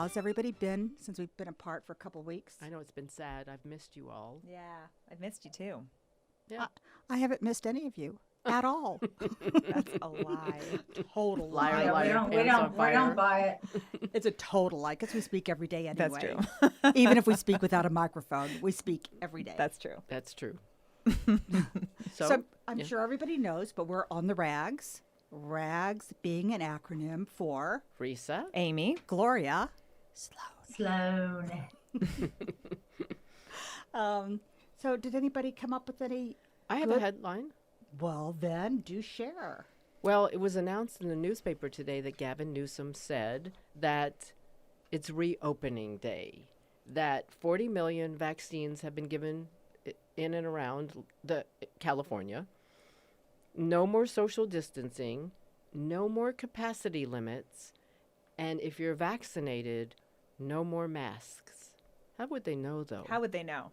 how's everybody been since we've been apart for a couple of weeks? I know it's been sad. I've missed you all. Yeah, I've missed you too. Yeah. I haven't missed any of you at all. That's a lie. Total Liar, lie. liar, we pants on don't fire. buy it. It's a total lie because we speak every day anyway. That's true. Even if we speak without a microphone, we speak every day. That's true. That's true. So I'm yeah. sure everybody knows, but we're on the RAGS. RAGS being an acronym for Risa. Amy. Gloria, Sloan. So did anybody come up with any? I have Good. a headline. Well, then do share. Well, it was announced in the newspaper today that Gavin Newsom said that it's reopening day, that 40 million vaccines have been given in and around California. No more social distancing, no more capacity limits, and if you're vaccinated, no more masks. How would they know, though? How would they know?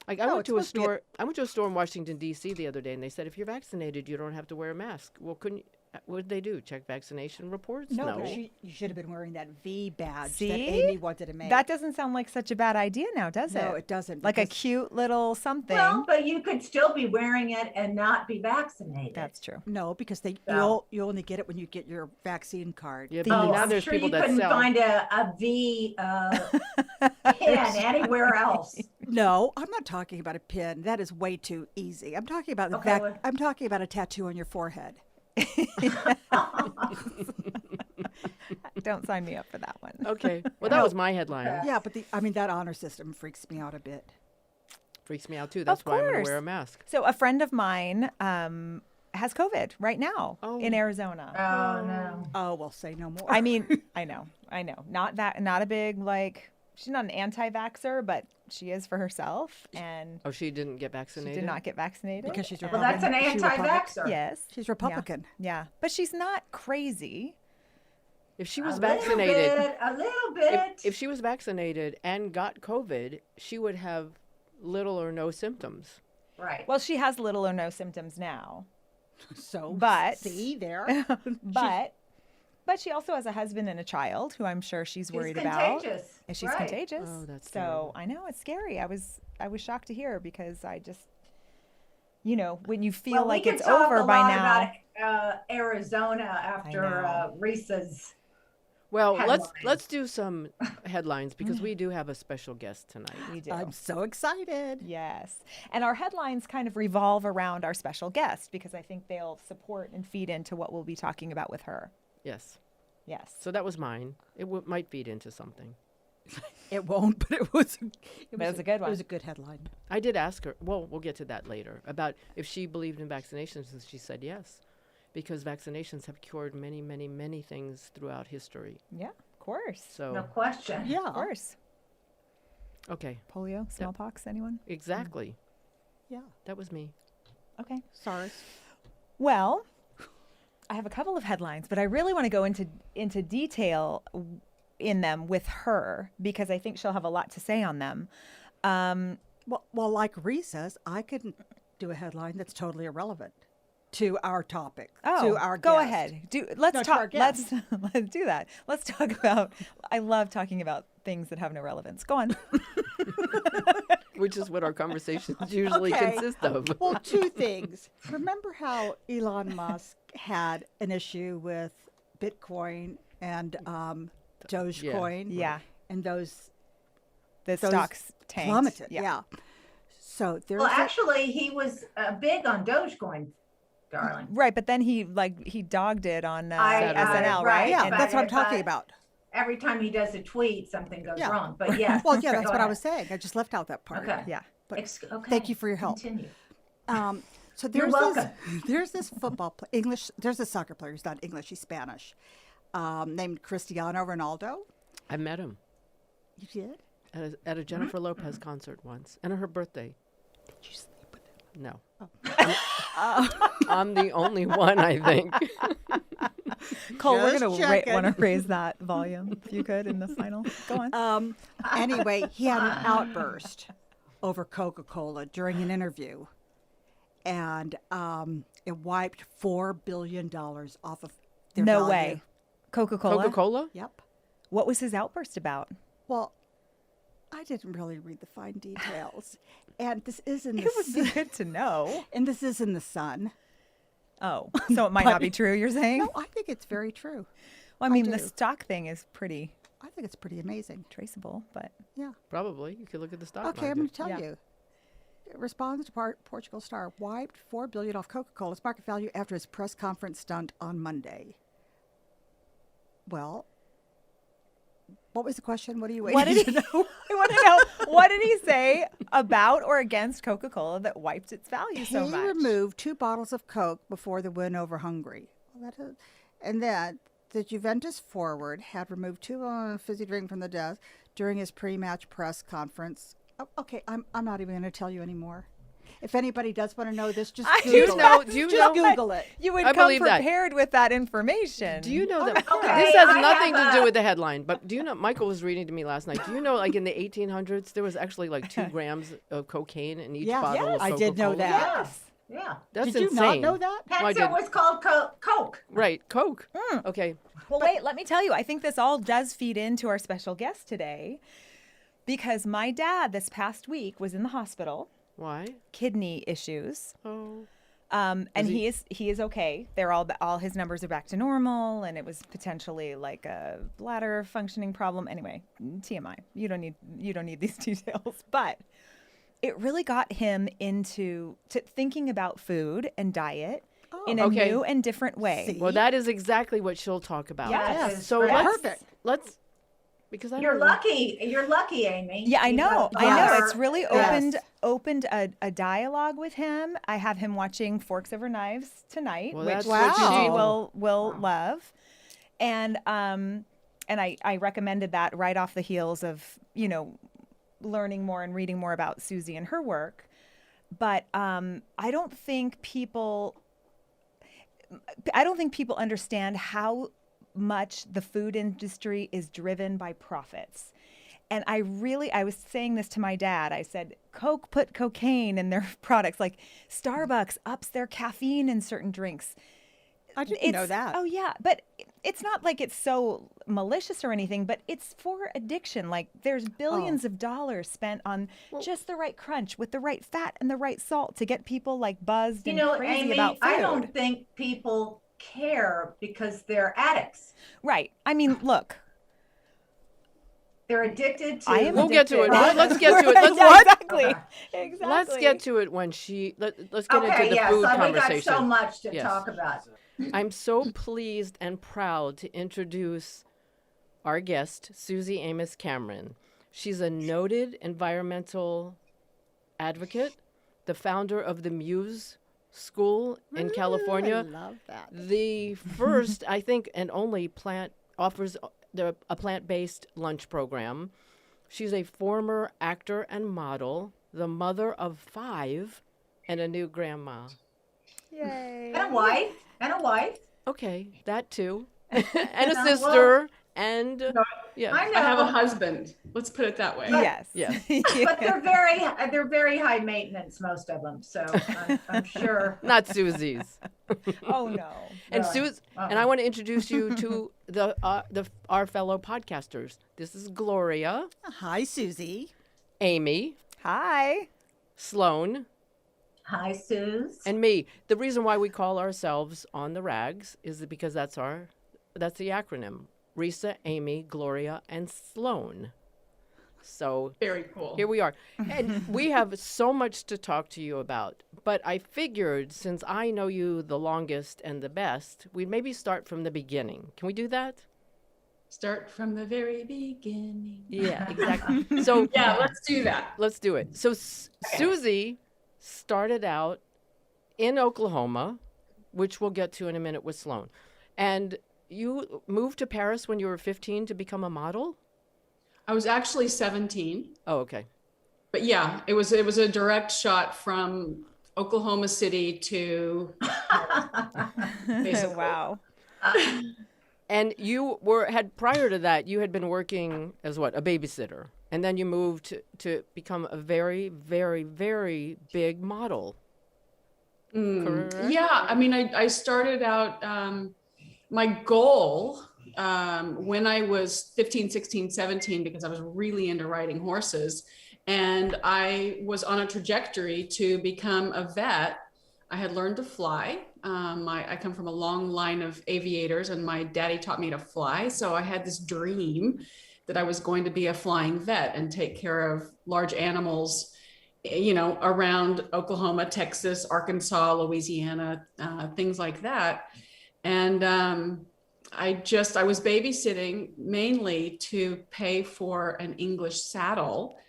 Like No, I went it's to a supposed to be store. I went to a store in Washington D.C. the other day, and they said if you're vaccinated, you don't have to wear a mask. Well, couldn't? What did they do? Check vaccination reports? No, but you should have been wearing that V badge See? that Amy wanted to make. That doesn't sound like such a bad idea now, does it? No, it doesn't. Like a because- cute little something. Well, but you could still be wearing it and not be vaccinated. That's true. No, because No. you only get it when you get your vaccine card. Yeah, The- but Oh, now I'm there's sure people you that couldn't sell. find a V pin anywhere else. No, I'm not talking about a pin. That is way too easy. I'm talking about Okay, well- I'm talking about a tattoo on your forehead. Don't sign me up for that one. Okay. Well, that was my headline. Okay. Yeah, but that honor system freaks me out a bit. Freaks me out too. That's why I'm going course. to wear a mask. So a friend of mine has COVID right now Oh. in Arizona. Oh, no. Oh, well, say no more. I mean, I know. Not a big, like, she's not an anti-vaxxer, but she is for herself, and Oh, she didn't get she vaccinated? did not get vaccinated. Because she's and- Well, that's an Is she Republican? anti-vaxxer. Yes. She's Republican. Yeah. But she's not crazy. If she A was little vaccinated, bit, a little bit. if she was vaccinated and got COVID, she would have little or no symptoms. Right. Well, she has little or no symptoms now. So, But- see there. But she also has a husband and a child who I'm sure she's worried about. Contagious. And she's Right. contagious. Oh, that's so terrible. I know it's scary. I was shocked to hear because I just, when you feel Well, like we it's could talk over a by lot now. about Arizona after know. Risa's. Well, Headlines. let's do some headlines because we do have a special guest tonight. We do. I'm so excited. Yes. And our headlines kind of revolve around our special guest because I think they'll support and feed into what we'll be talking about with her. Yes. Yes. So that was mine. It might feed into something. It won't, but it was That was a good It was one. a good headline. I did ask her, well, we'll get to that later, about if she believed in vaccinations, and she said yes, because vaccinations have cured many, many, many things throughout history. Yeah, of course. So, No question. Yeah. Of course. okay, Polio, smallpox, anyone? exactly. Yeah. That was me. Okay. SARS. Well, I have a couple of headlines, but I really want to go into detail in them with her because I think she'll have a lot to say on them. Well, like Risa's, I could do a headline that's totally irrelevant to our topic. To our go guest. ahead. Let's No, to our talk. guest. Let's do that. Let's talk about. I love talking about things that have no relevance. Go on. Which is what our conversations usually Okay. consist of. Well, two things. Remember how Elon Musk had an issue with Bitcoin and Dogecoin? Yeah. And those The Those stocks tanked. plummeted. Yeah. So there's Well, actually, he was big on Dogecoin, darling. Right, but then he dogged it on Saturday. SNL, right? right, yeah, And that's what I'm but- talking about. Every time he does a tweet, something goes Yeah. wrong. But yeah. Well, yeah, that's Go what I ahead. was saying. I just left out that part. Okay. yeah. But Okay. thank you for your help. Continue. So You're welcome. There's this English. There's a soccer player. He's not English. He's Spanish. Named Cristiano Ronaldo. I met him You did? at a Jennifer Lopez concert once, and on her birthday. Did you sleep with him? No. I'm the only one, I think. Cole, we're Just gonna checking. want to raise that volume if you could in the final. Go on. Anyway, he had an outburst over Coca-Cola during an interview, and it wiped $4 billion off of their No value. way. Coca-Cola. Coca-Cola? Yep. What was his outburst about? Well, I didn't really read the fine details. And this is in the It would be good to know. and this is in the Sun. Oh, so it might not be true, you're saying? No, I think it's very true. Well, I mean, the do. stock thing is pretty I think it's pretty amazing. traceable, but Yeah. Probably. You could look at the stock Okay, I'm market. going to tell Yeah. you. Responds to Portugal star wiped $4 billion off Coca-Cola's market value after his press conference stunt on Monday. Well, what was the question? What are you waiting what did to he, know? I want to know, what did he say about or against Coca-Cola that wiped its value so He much? removed 2 bottles of Coke before the win over Hungary. Well, and then the Juventus forward had removed 2 fizzy drink from the desk during his pre-match press conference. Oh, okay, I'm not even going to tell you anymore. If anybody does want to know this, just I Google it. do you Just know- Google it. You would I come believe that. prepared with that information. Do you know that Okay, this has I nothing to have do a- with the headline? But do you know? Michael was reading to me last night. Do you know, like in the 1800s, there was actually like 2 grams of cocaine in each Yes, bottle yes, of I Coca-Cola? did know that. Yes. Yeah. That's Did you insane. not know that? I Hence did. it was called Coke. Right, Coke. Mm. Okay. Well, wait, let me tell you, I think this all does feed into our special guest today because my dad this past week was in the hospital, Why? kidney issues. Oh. And Is he is okay. They're all his numbers are back to normal, and it was potentially like a bladder functioning problem. Anyway, TMI. You don't need these details, but it really got him into thinking about food and diet in a Okay. new and different way. See? Well, that is exactly what she'll talk about. Yes. So Yes. let's because I You're don't know. lucky. You're lucky, Amy. Yeah, I You know. have I know. daughter. It's really Yes. opened a dialogue with him. I have him watching Forks Over Knives tonight, Well, which that's what she she- will love. And I recommended that right off the heels of, learning more and reading more about Suzy and her work. But I don't think people understand how much the food industry is driven by profits. And I was saying this to my dad. I said, Coke put cocaine in their products. Like Starbucks ups their caffeine in certain drinks. I didn't know that. Oh, yeah. But it's not like it's so malicious or anything, but it's for addiction. Like there's billions of dollars spent on just the right crunch with the right fat and the right salt to get people like buzzed and crazy Amy, about food. I don't think people care because they're addicts. Right. I mean, look. They're addicted to. I am We'll get to it. addicted. Let's get to it. Let's Yeah, exactly. Okay. Exactly. let's get to it when let's get Okay, into the yes, food we got conversation. so much to Yes. talk about. I'm so pleased and proud to introduce our guest, Suzy Amis Cameron. She's a noted environmental advocate, the founder of the Muse School in California. I love that. The first, I think, and only offers a plant-based lunch program. She's a former actor and model, the mother of 5, and a new grandma. Yay. And a wife. And a wife. Okay, that too. And a Well, sister, and yeah. I know. I have a husband. Let's put it that way. Yes. Yeah. But they're very high maintenance, most of them. So I'm sure. Not Susie's. Oh no. And Really? and I want to introduce you to our fellow podcasters. This is Gloria, Hi, Suzy. Amy, Hi. Sloan, Hi, Suze. and me. The reason why we call ourselves on the RAGS is because that's the acronym. Risa, Amy, Gloria, and Sloan. So Very cool. here we are. And we have so much to talk to you about. But I figured since I know you the longest and the best, we'd maybe start from the beginning. Can we do that? Start from the very beginning. Yeah, exactly. So Yeah, let's do that. let's do it. So Suzy started out in Oklahoma, which we'll get to in a minute with Sloan. And you moved to Paris when you were 15 to become a model? I was actually 17, Oh, okay. but yeah, it was a direct shot from Oklahoma City to basically. Wow. And you had prior to that, you had been working as what, a babysitter, and then you moved to become a very, very, very big model. Correct? Yeah, I mean, I started out. My goal when I was 15, 16, 17, because I was really into riding horses. And I was on a trajectory to become a vet. I had learned to fly. I come from a long line of aviators, and my daddy taught me to fly. So I had this dream that I was going to be a flying vet and take care of large animals, around Oklahoma, Texas, Arkansas, Louisiana, things like that. And I was babysitting mainly to pay for an English saddle,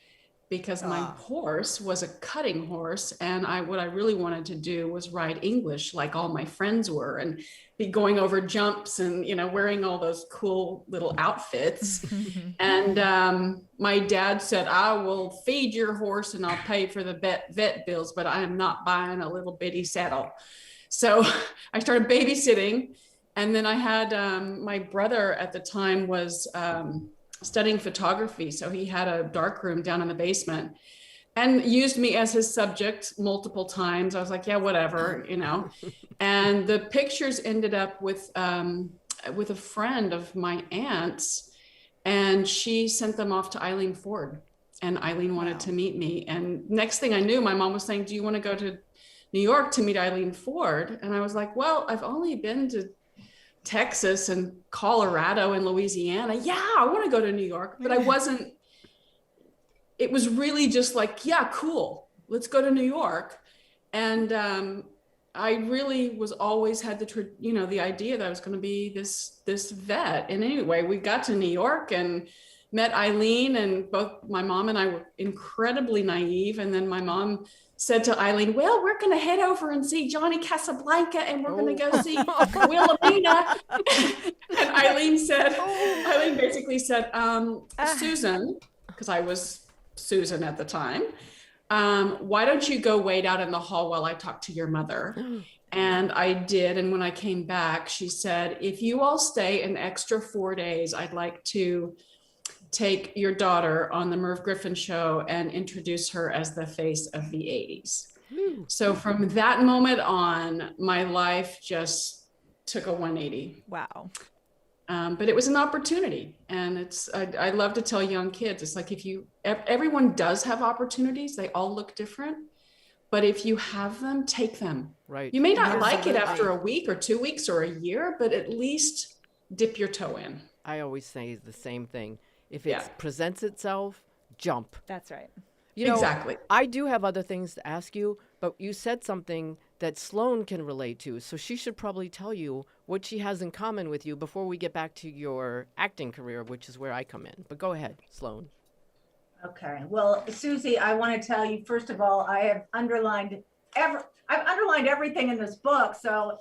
because my horse was a cutting horse, and what I really wanted to do was ride English like all my friends were, and be going over jumps and wearing all those cool little outfits. And my dad said, I will feed your horse and I'll pay for the vet bills, but I am not buying a little bitty saddle. So I started babysitting, and then I had my brother at the time was studying photography. So he had a dark room down in the basement and used me as his subject multiple times. I was like, yeah, whatever, And the pictures ended up with a friend of my aunt's, and she sent them off to Eileen Ford, and Eileen wanted to meet me. And next thing I knew, my mom was saying, do you want to go to New York to meet Eileen Ford? And I was like, well, I've only been to Texas and Colorado and Louisiana. Yeah, I want to go to New York, but it was really just like, yeah, cool, let's go to New York. And I really was always had the idea that I was going to be this vet. And anyway, we got to New York and met Eileen, and both my mom and I were incredibly naive. And then my mom said to Eileen, well, we're going to head over and see Johnny Casablanca, and we're going to go see Wilhelmina. And Eileen basically said, Susan, because I was Susan at the time, why don't you go wait out in the hall while I talk to your mother? And I did. And when I came back, she said, if you all stay an extra 4 days, I'd like to take your daughter on the Merv Griffin show and introduce her as the face of the 80s. So from that moment on, my life just took a 180. Wow. But it was an opportunity. And I love to tell young kids, it's like, everyone does have opportunities. They all look different. But if you have them, take them. Right. You may not like it after a week or 2 weeks or a year, but at least dip your toe in. I always say the same thing. If it presents itself, jump. That's right. Exactly. I do have other things to ask you, but you said something that Sloan can relate to. So she should probably tell you what she has in common with you before we get back to your acting career, which is where I come in. But go ahead, Sloan. Okay. Well, Suzy, I want to tell you, first of all, I've underlined everything in this book. So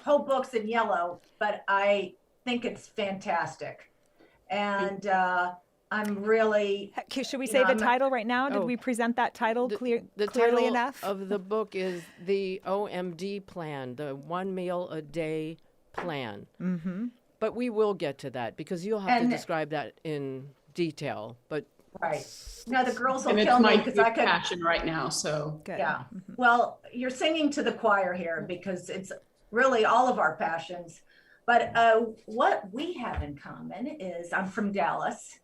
whole book's in yellow, but I think it's fantastic. And I'm really... Should we say the title right now? Did we present that title clearly enough? The title of the book is the OMD Plan, the 1 meal a day plan. Mm-hmm. But we will get to that because you'll have to describe that in detail. But right. No, the girls will kill me because I could... passion right now, so... Good. Yeah. Mm-hmm. Well, you're singing to the choir here because it's really all of our passions. But what we have in common is I'm from Dallas.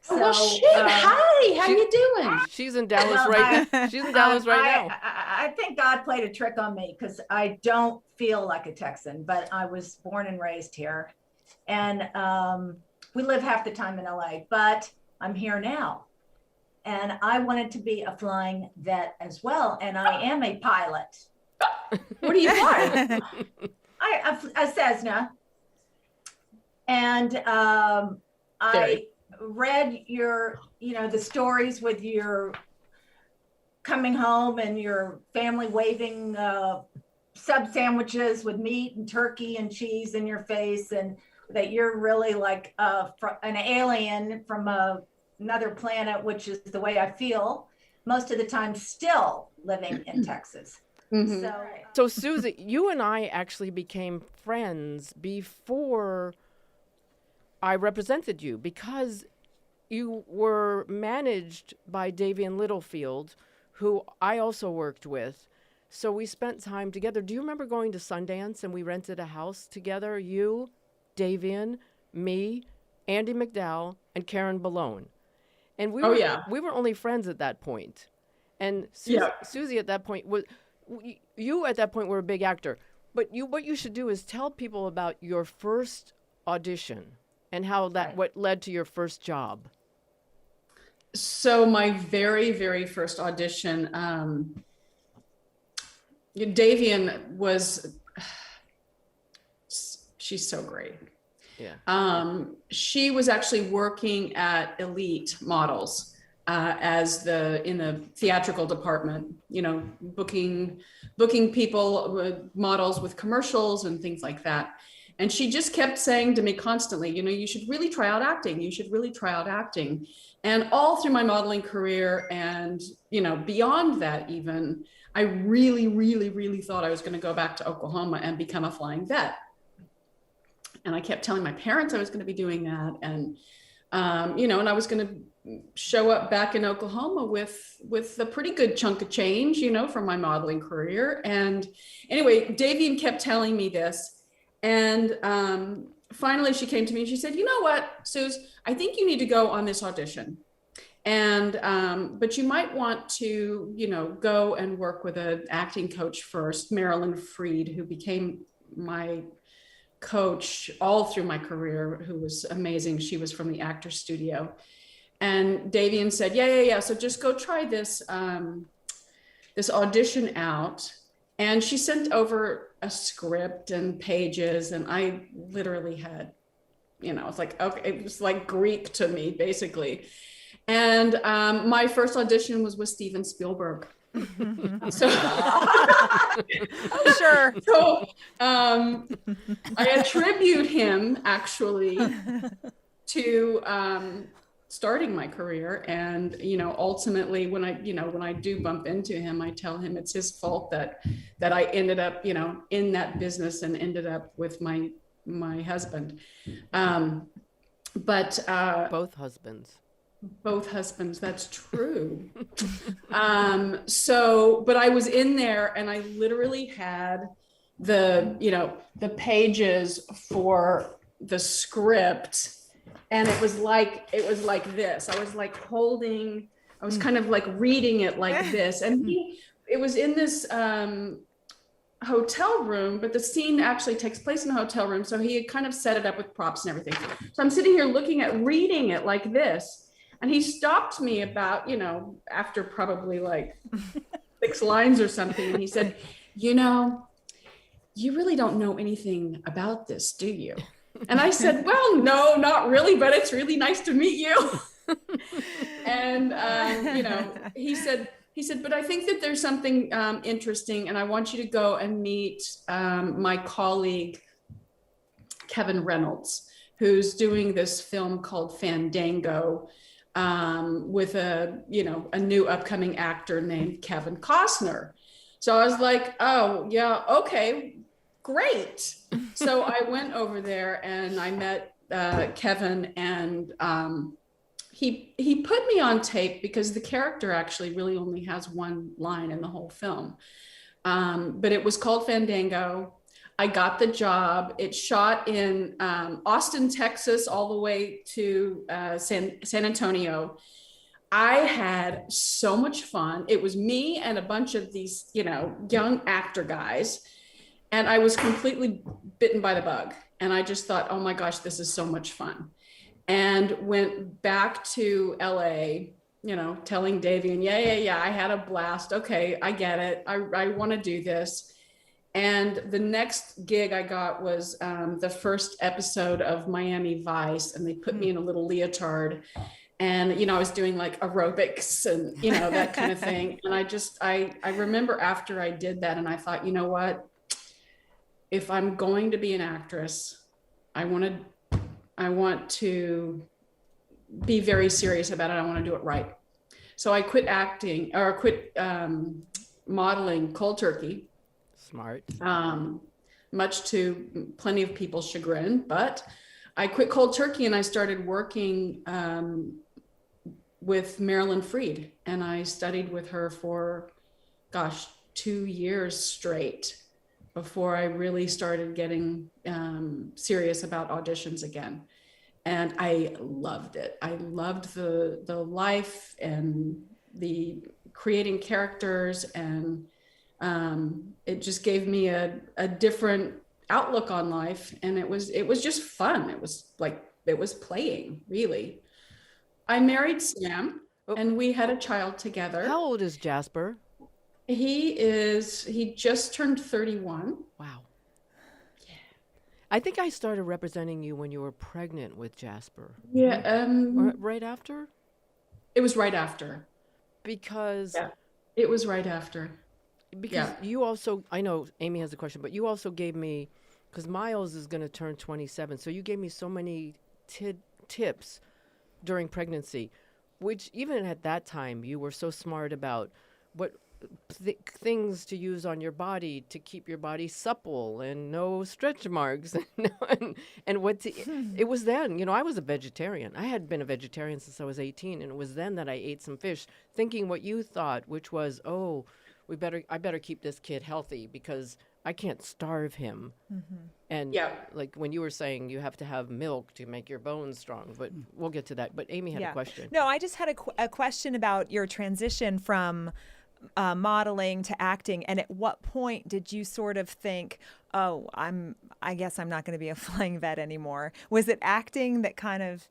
So, well, shit. Hi, how you doing? She's in Dallas now. She's in Dallas right now. I think God played a trick on me because I don't feel like a Texan, but I was born and raised here. And we live half the time in LA, but I'm here now. And I wanted to be a flying vet as well. And I am a pilot. What do you fly? A Cessna. And I read your, the stories with your coming home and your family waving sub sandwiches with meat and turkey and cheese in your face, and that you're really like an alien from another planet, which is the way I feel most of the time still living in Texas. Mm-hmm. So Suzy, you and I actually became friends before I represented you because you were managed by Davian Littlefield, who I also worked with. So we spent time together. Do you remember going to Sundance and we rented a house together? You, Davian, me, Andy McDowell, and Karen Balone. And Oh, yeah. we were only friends at that point. And Yeah. Suzy at that point you at that point were a big actor. But what you should do is tell people about your first audition and how what led to your first job. So my very, very first audition, Davian she's so great. Yeah. She was actually working at Elite Models in the theatrical department, booking people, models with commercials and things like that. And she just kept saying to me constantly, you should really try out acting. You should really try out acting. And all through my modeling career and, beyond that even, I really, really, really thought I was going to go back to Oklahoma and become a flying vet. And I kept telling my parents I was going to be doing that. And, and I was going to show up back in Oklahoma with a pretty good chunk of change, from my modeling career. And anyway, Davian kept telling me this. And finally she came to me and she said, you know what, Suze, I think you need to go on this audition. And, but you might want to, go and work with an acting coach first, Marilyn Freed, who became my coach all through my career, who was amazing. She was from the Actors Studio. And Davian said, yeah. So just go try this, this audition out. And she sent over a script and pages. And I literally had, it's like, okay, it was like Greek to me, basically. And my first audition was with Steven Spielberg. So, oh, sure. So I attribute him actually to starting my career. And, ultimately when I do bump into him, I tell him it's his fault that I ended up, in that business and ended up with my husband. But both husbands. Both husbands, that's true. But I was in there and I literally had the pages for the script. And it was like this. I was like I was kind of like reading it like this. And it was in this hotel room, but the scene actually takes place in a hotel room. So he had kind of set it up with props and everything. So I'm sitting here reading it like this. And he stopped me about, after probably like 6 lines or something. And he said, you really don't know anything about this, do you? And I said, well, no, not really, but it's really nice to meet you. And, he said, but I think that there's something interesting. And I want you to go and meet my colleague, Kevin Reynolds, who's doing this film called Fandango, with a new upcoming actor named Kevin Costner. So I was like, oh yeah, okay, great. So I went over there and I met Kevin, and he put me on tape because the character actually really only has one line in the whole film. But it was called Fandango. I got the job. It shot in Austin, Texas, all the way to San Antonio. I had so much fun. It was me and a bunch of these, young actor guys. And I was completely bitten by the bug. And I just thought, oh my gosh, this is so much fun. And went back to LA, telling Davian, yeah, I had a blast. Okay, I get it. I want to do this. And the next gig I got was the first episode of Miami Vice, and they put me in a little leotard, and I was doing like aerobics and that kind of thing. And I remember after I did that, and I thought, you know what? If I'm going to be an actress, I want to be very serious about it. I want to do it right. So I quit modeling cold turkey. Smart. Much to plenty of people's chagrin, but I quit cold turkey and I started working with Marilyn Freed, and I studied with her for, 2 years straight before I really started getting serious about auditions again. and I loved it. I loved the life and the creating characters, and it just gave me a different outlook on life, and it was just fun. It was playing, really. I married Sam, and we had a child together. How old is Jasper? He just turned 31. Wow. Yeah. I think I started representing you when you were pregnant with Jasper. Yeah. Or right after? It was right after. Because It was right after. Because you also, I know Amy has a question, but you also gave me, because Miles is going to turn 27, so you gave me so many tips during pregnancy, which even at that time, you were so smart about what things to use on your body to keep your body supple and no stretch marks. and what to, it was then, I was a vegetarian. I had been a vegetarian since I was 18, and it was then that I ate some fish, thinking what you thought, which was, I better keep this kid healthy because I can't starve him. And like when you were saying you have to have milk to make your bones strong, but we'll get to that. But Amy had a question. No, I just had a question about your transition from modeling to acting. And at what point did you sort of think, oh, I guess I'm not going to be a flying vet anymore? Was it acting that kind of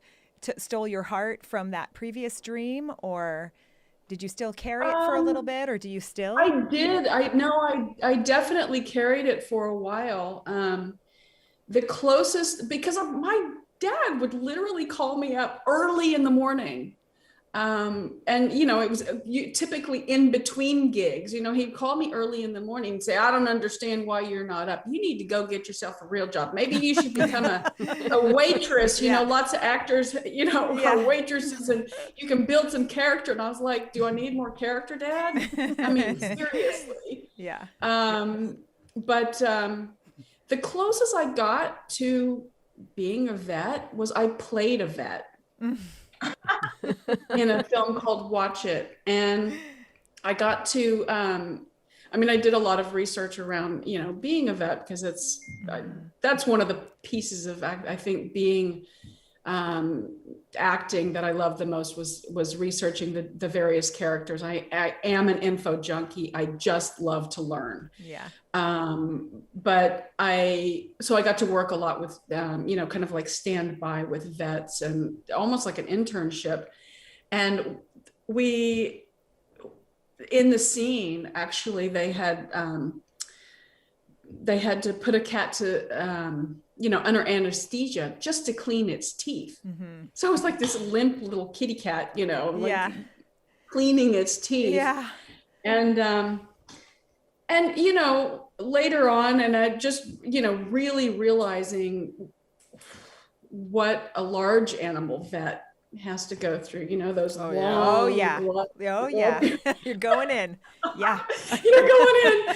stole your heart from that previous dream, or did you still carry it for a little bit, or do you still? I did. I definitely carried it for a while. The closest, because my dad would literally call me up early in the morning. And, it was typically in between gigs. He'd call me early in the morning and say, I don't understand why you're not up. You need to go get yourself a real job. Maybe you should become a waitress. Lots of actors, are waitresses, and you can build some character. And I was like, do I need more character, Dad? I mean, seriously. Yeah. But the closest I got to being a vet was I played a vet. In a film called Watch It. And I got to, I did a lot of research around, being a vet, because that's one of the pieces of, I think, being acting that I love the most was researching the various characters. I am an info junkie. I just love to learn. Yeah. But I got to work a lot with, kind of like standby with vets, and almost like an internship. And in the scene, actually, they had to put a cat to, under anesthesia just to clean its teeth. So it was like this limp little kitty cat, cleaning its teeth. Yeah. And later on, and I just, really realizing what a large animal vet has to go through, those long. Oh yeah. You're going in. Yeah. You're going in.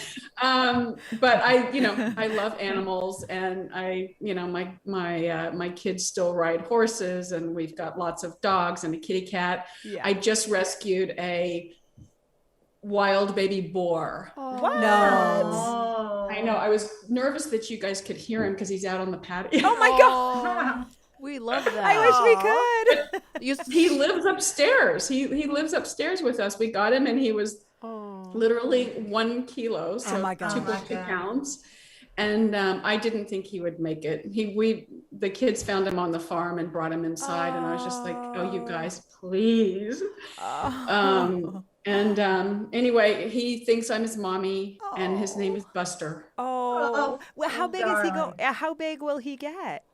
But I love animals, and my kids still ride horses, and we've got lots of dogs and a kitty cat. Yeah. I just rescued a wild baby boar. What? No. I know. I was nervous that you guys could hear him because he's out on the patio. Oh my God. We love that. I wish we could. He lives upstairs. He lives upstairs with us. We got him, and he was literally 1 kilo, so 250 pounds. And I didn't think he would make it. The kids found him on the farm and brought him inside, and I was just like, "Oh, you guys, please." Anyway, he thinks I'm his mommy, and his name is Buster. Well, how big is he go? How big will he get?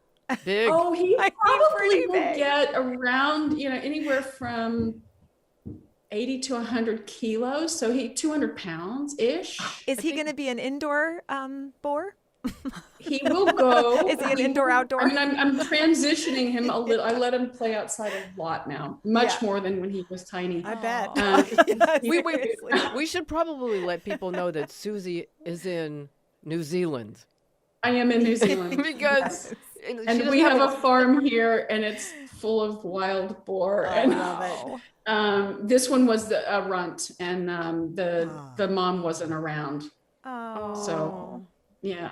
Big. Oh, he probably will get around, anywhere from 80 to 100 kilos. So 200 pounds ish. Is he going to be an indoor boar? He will go. Is he an indoor-outdoor? I'm transitioning him a little. I let him play outside a lot now, much more than when he was tiny. I bet. We should probably let people know that Suzy is in New Zealand. I am in New Zealand. Because... And we have a farm here, and it's full of wild boar. I love it. This one was a runt, and the mom wasn't around. Oh. So, yeah.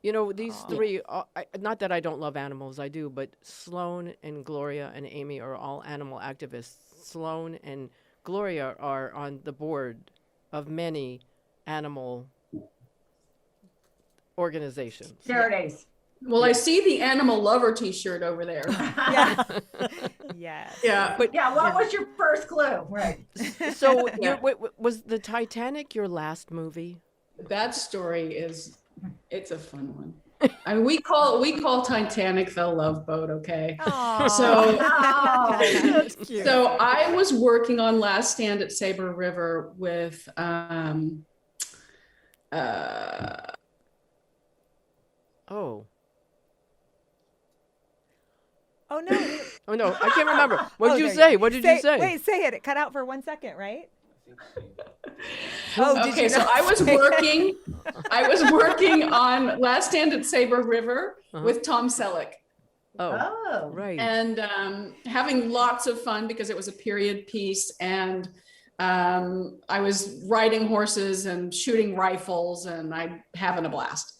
You know, these three, not that I don't love animals, I do, but Sloan and Gloria and Amy are all animal activists. Sloan and Gloria are on the board of many animal organizations. Charities. Well, I see the animal lover T-shirt over there. Yeah. Yes. Yeah, but Yeah, what was your first clue? Right. So, Yeah. was the Titanic your last movie? that story it's a fun one. I mean, we call Titanic the Love Boat. Okay, Aw. so Oh, That's cute. so I was working on Last Stand at Sabre River with Oh. Oh no. Oh, no, I can't remember. What Oh, did you there say? What did you say? Wait, say it. It cut out for 1 second, right? Oh, did okay, you so not I was say it? working. I was working on Last Stand at Sabre River Uh-huh. with Tom Selleck. Oh, oh. right. And having lots of fun because it was a period piece, and I was riding horses and shooting rifles, and I having a blast.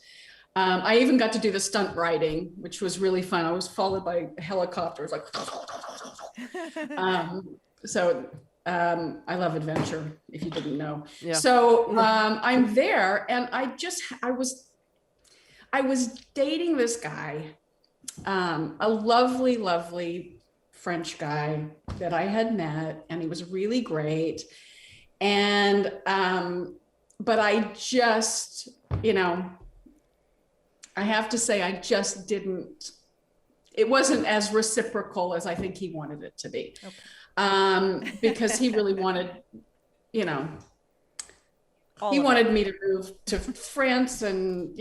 I even got to do the stunt riding, which was really fun. I was followed by helicopters, like. I love adventure, if you didn't know. Yeah. So I'm there, and I was dating this guy. A lovely, lovely French guy that I had met, and he was really great. And, but I just, I have to say, I just didn't, it wasn't as reciprocal as I think he wanted it to be. Okay. Because he really wanted, he wanted me to move to France and,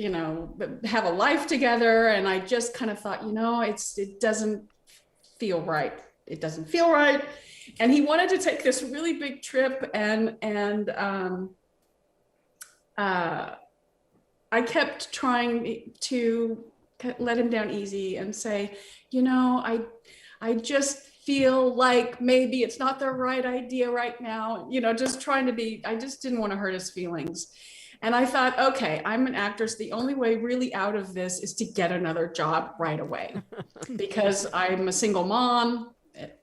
have a life together. And I just kind of thought, it doesn't feel right. It doesn't feel right. And he wanted to take this really big trip, and I kept trying to let him down easy and say, I just feel like maybe it's not the right idea right now. Just trying to be, I just didn't want to hurt his feelings. And I thought, okay, I'm an actress. The only way really out of this is to get another job right away because I'm a single mom.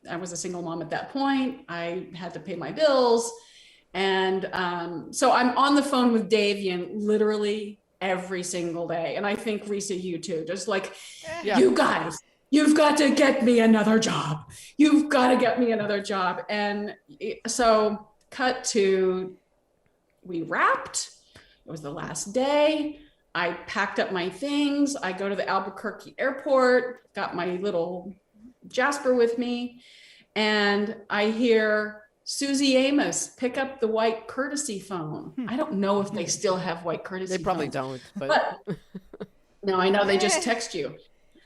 I was a single mom at that point. I had to pay my bills. And so I'm on the phone with Davian literally every single day. And I think, Risa, you too, just like, you guys, you've got to get me another job. You've got to get me another job. And so cut to, we wrapped. It was the last day. I packed up my things. I go to the Albuquerque airport, got my little Jasper with me. And I hear Suzy Amis pick up the white courtesy phone. I don't know if they still have white courtesy They probably phones. don't, but No, I know they just text you.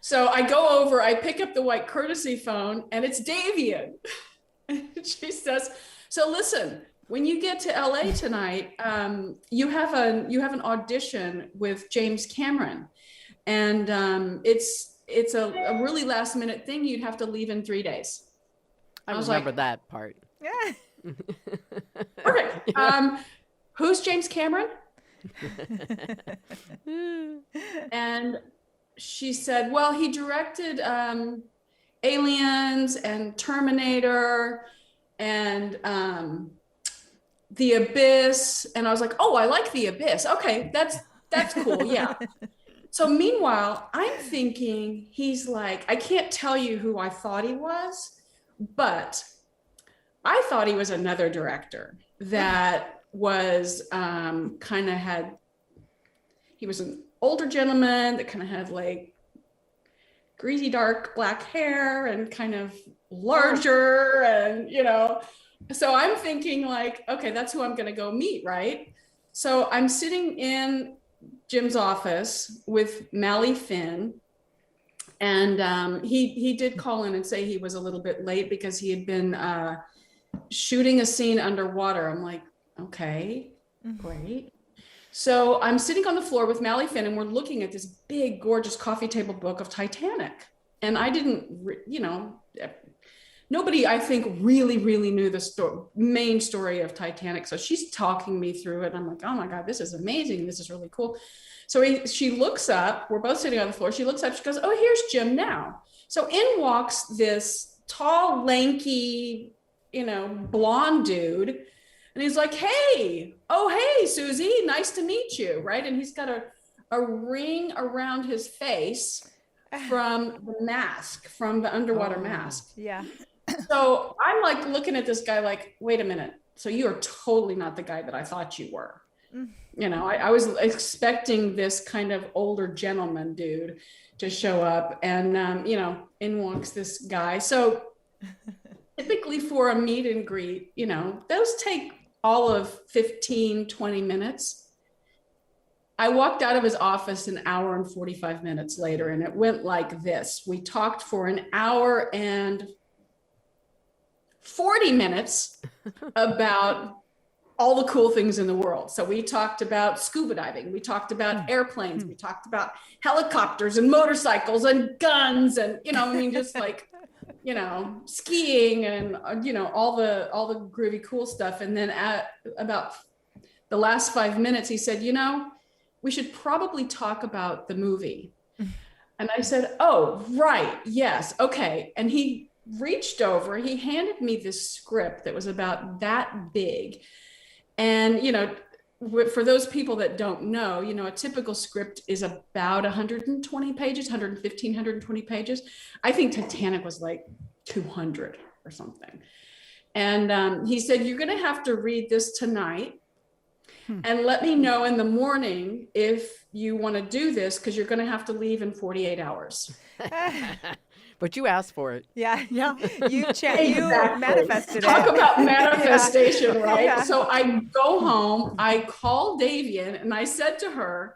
So I go over, I pick up the white courtesy phone, and it's Davian. She says, so listen, when you get to LA tonight, you have an audition with James Cameron. And it's a really last minute thing. You'd have to leave in 3 days. I was remember like, that part. Perfect. Who's James Cameron? And she said, well, he directed Aliens and Terminator and The Abyss. And I was like, oh, I like The Abyss. Okay, that's cool. Yeah. So meanwhile, I'm thinking he's like, I can't tell you who I thought he was, but I thought he was another director that was he was an older gentleman that kind of had like greasy dark black hair and kind of larger and, so I'm thinking like, okay, that's who I'm going to go meet. Right. So I'm sitting in Jim's office with Mally Finn. And he did call in and say he was a little bit late because he had been shooting a scene underwater. I'm like, okay, great. So I'm sitting on the floor with Mally Finn, and we're looking at this big, gorgeous coffee table book of Titanic. And I didn't, nobody, I think, really knew the main story of Titanic. So she's talking me through it. And I'm like, oh my God, this is amazing. This is really cool. So she looks up, we're both sitting on the floor. She looks up, she goes, oh, here's Jim now. So in walks this tall, lanky, blonde dude. And he's like, hey, Suzy, nice to meet you, right? And he's got a ring around his face from the mask, from the underwater mask. Yeah. So I'm like looking at this guy like, wait a minute. So you are totally not the guy that I thought you were. I was expecting this kind of older gentleman dude to show up, and in walks this guy. So typically for a meet and greet, those take all of 15, 20 minutes. I walked out of his office an hour and 45 minutes later, and it went like this. We talked for an hour and 40 minutes about all the cool things in the world. So we talked about scuba diving. We talked about airplanes. We talked about helicopters and motorcycles and guns and, just like, skiing and, all the groovy, cool stuff. And then at about the last 5 minutes, he said, we should probably talk about the movie. And I said, oh, right. Yes. Okay. And he reached over, he handed me this script that was about that big. And, for those people that don't know, a typical script is about 120 pages, 115, 120 pages. I think Titanic was like 200 or something. And he said, you're going to have to read this tonight and let me know in the morning if you want to do this, because you're going to have to leave in 48 hours. But you asked for it. Yeah. You Exactly. manifested it. Talk about manifestation, right? Yeah. So I go home, I call Davian, and I said to her,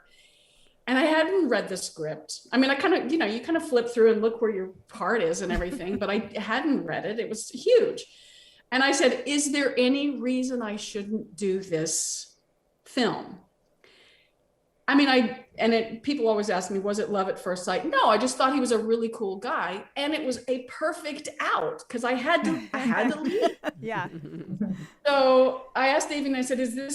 and I hadn't read the script. I mean, I kind of, you kind of flip through and look where your part is and everything, but I hadn't read it. It was huge. And I said, is there any reason I shouldn't do this film? I mean, people always ask me, was it love at first sight? No, I just thought he was a really cool guy. And it was a perfect out because I had to leave. Yeah. So I asked Davey and I said, is there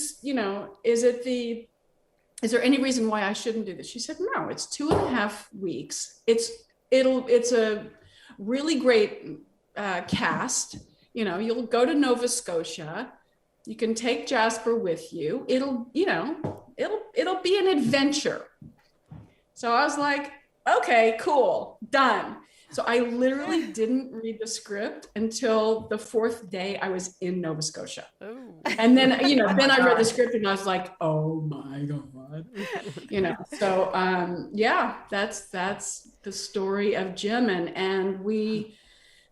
any reason why I shouldn't do this? She said, no, it's 2.5 weeks. It's a really great cast. You'll go to Nova Scotia. You can take Jasper with you. It'll be an adventure. So I was like, okay, cool, done. So I literally didn't read the script until the 4th day I was in Nova Scotia. Oh. And then, then I read the script and I was like, oh my God. So that's the story of Jim. And we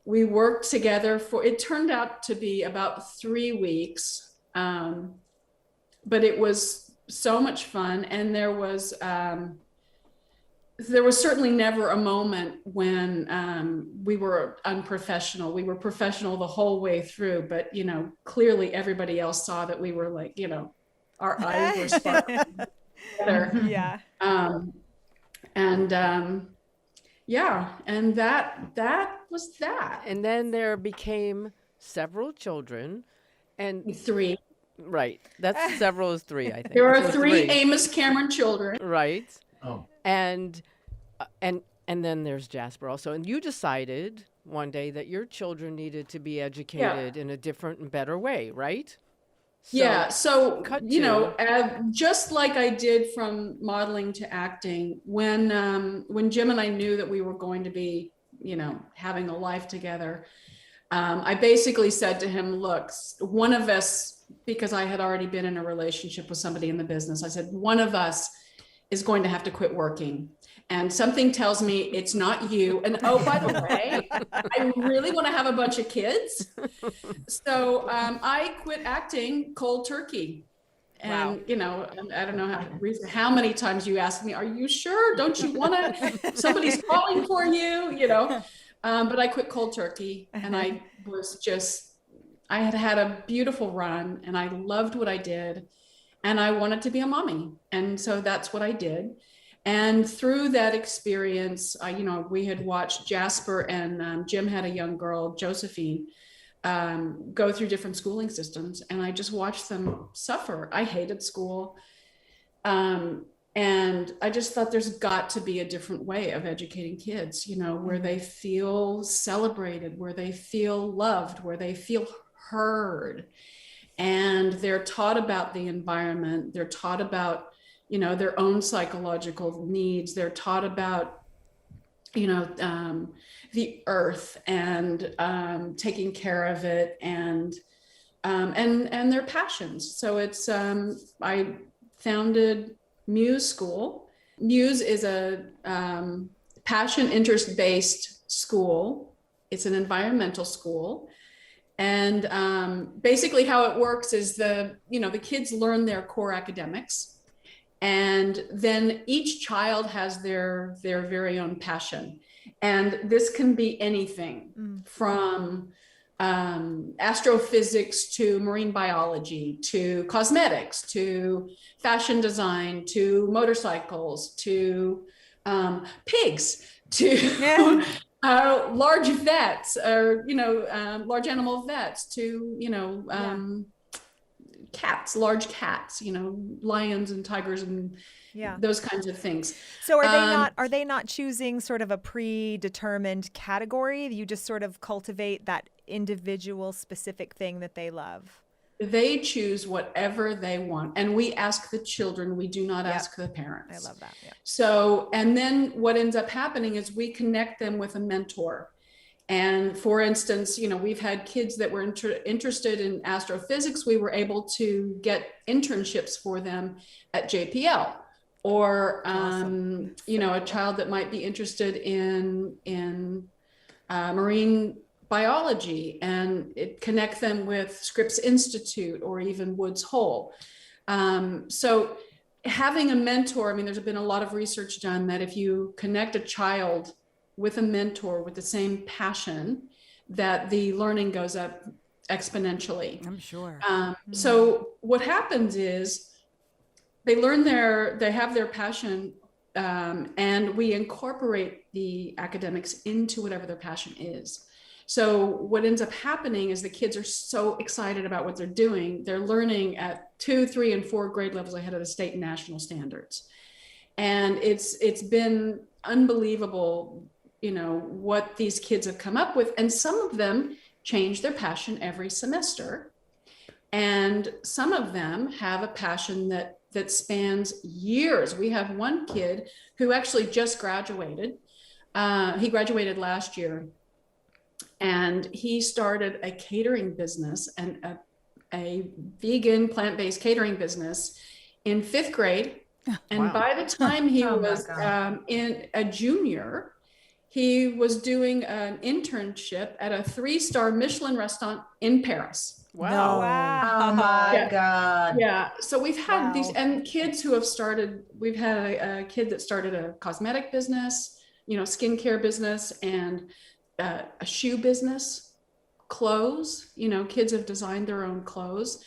worked together it turned out to be about 3 weeks. But it was so much fun. And there was certainly never a moment when we were unprofessional. We were professional the whole way through, but clearly everybody else saw that we were like, our eyes were sparkling together. Yeah. And that was that. And then there became several children, and 3. right. That's several is 3, I think. There are So 3 Amos Cameron children. Right. Oh. And then there's Jasper also. And you decided one day that your children needed to be educated in a different and better way, right? So cut just like I did from modeling to acting, when Jim and I knew that we were going to be, having a life together, I basically said to him, look, one of us, because I had already been in a relationship with somebody in the business, I said, one of us is going to have to quit working. And something tells me it's not you. And oh, by the way, I really want to have a bunch of kids. So I quit acting cold turkey. And, I don't know how many times you ask me, are you sure? Don't you want to? Somebody's calling for you, but I quit cold turkey. And I had a beautiful run and I loved what I did. And I wanted to be a mommy. And so that's what I did. And through that experience, we had watched Jasper and Jim had a young girl, Josephine, go through different schooling systems. And I just watched them suffer. I hated school. And I just thought there's got to be a different way of educating kids, where they feel celebrated, where they feel loved, where they feel heard. And they're taught about the environment. They're taught about, their own psychological needs. They're taught about, the earth and taking care of it and their passions. So it's, I founded Muse School. Muse is a passion interest-based school. It's an environmental school. And basically how it works is the kids learn their core academics, and then each child has their very own passion. And this can be anything from astrophysics to marine biology to cosmetics to fashion design to motorcycles to pigs to large vets or large animal vets to cats, large cats, lions and tigers and those kinds of things. So are they not choosing sort of a predetermined category? You just sort of cultivate that individual specific thing that they love? They choose whatever they want. And we ask the children, we do not ask the parents. I love that. Yeah. So, and then what ends up happening is we connect them with a mentor. And for instance, we've had kids that were interested in astrophysics. We were able to get internships for them at JPL, or, Awesome. a child that might be interested in marine biology, and it connect them with Scripps Institute or even Woods Hole. So having a mentor, there's been a lot of research done that if you connect a child with a mentor with the same passion, that the learning goes up exponentially. I'm sure. So what happens is they have their passion, and we incorporate the academics into whatever their passion is. So what ends up happening is the kids are so excited about what they're doing. They're learning at 2, 3, and 4 grade levels ahead of the state and national standards. And it's been unbelievable, what these kids have come up with. And some of them change their passion every semester. And some of them have a passion that spans years. We have one kid who actually just graduated. He graduated last year. And he started a catering business and a vegan plant-based catering business in 5th grade. And Wow. by the time he was in a junior, he was doing an internship at a 3-star Michelin restaurant in Paris. Wow. Wow. Oh my Yeah. God. Yeah. So we've had these, Wow. and kids who have started, we've had a kid that started a cosmetic business, skincare business, and a shoe business, clothes, kids have designed their own clothes.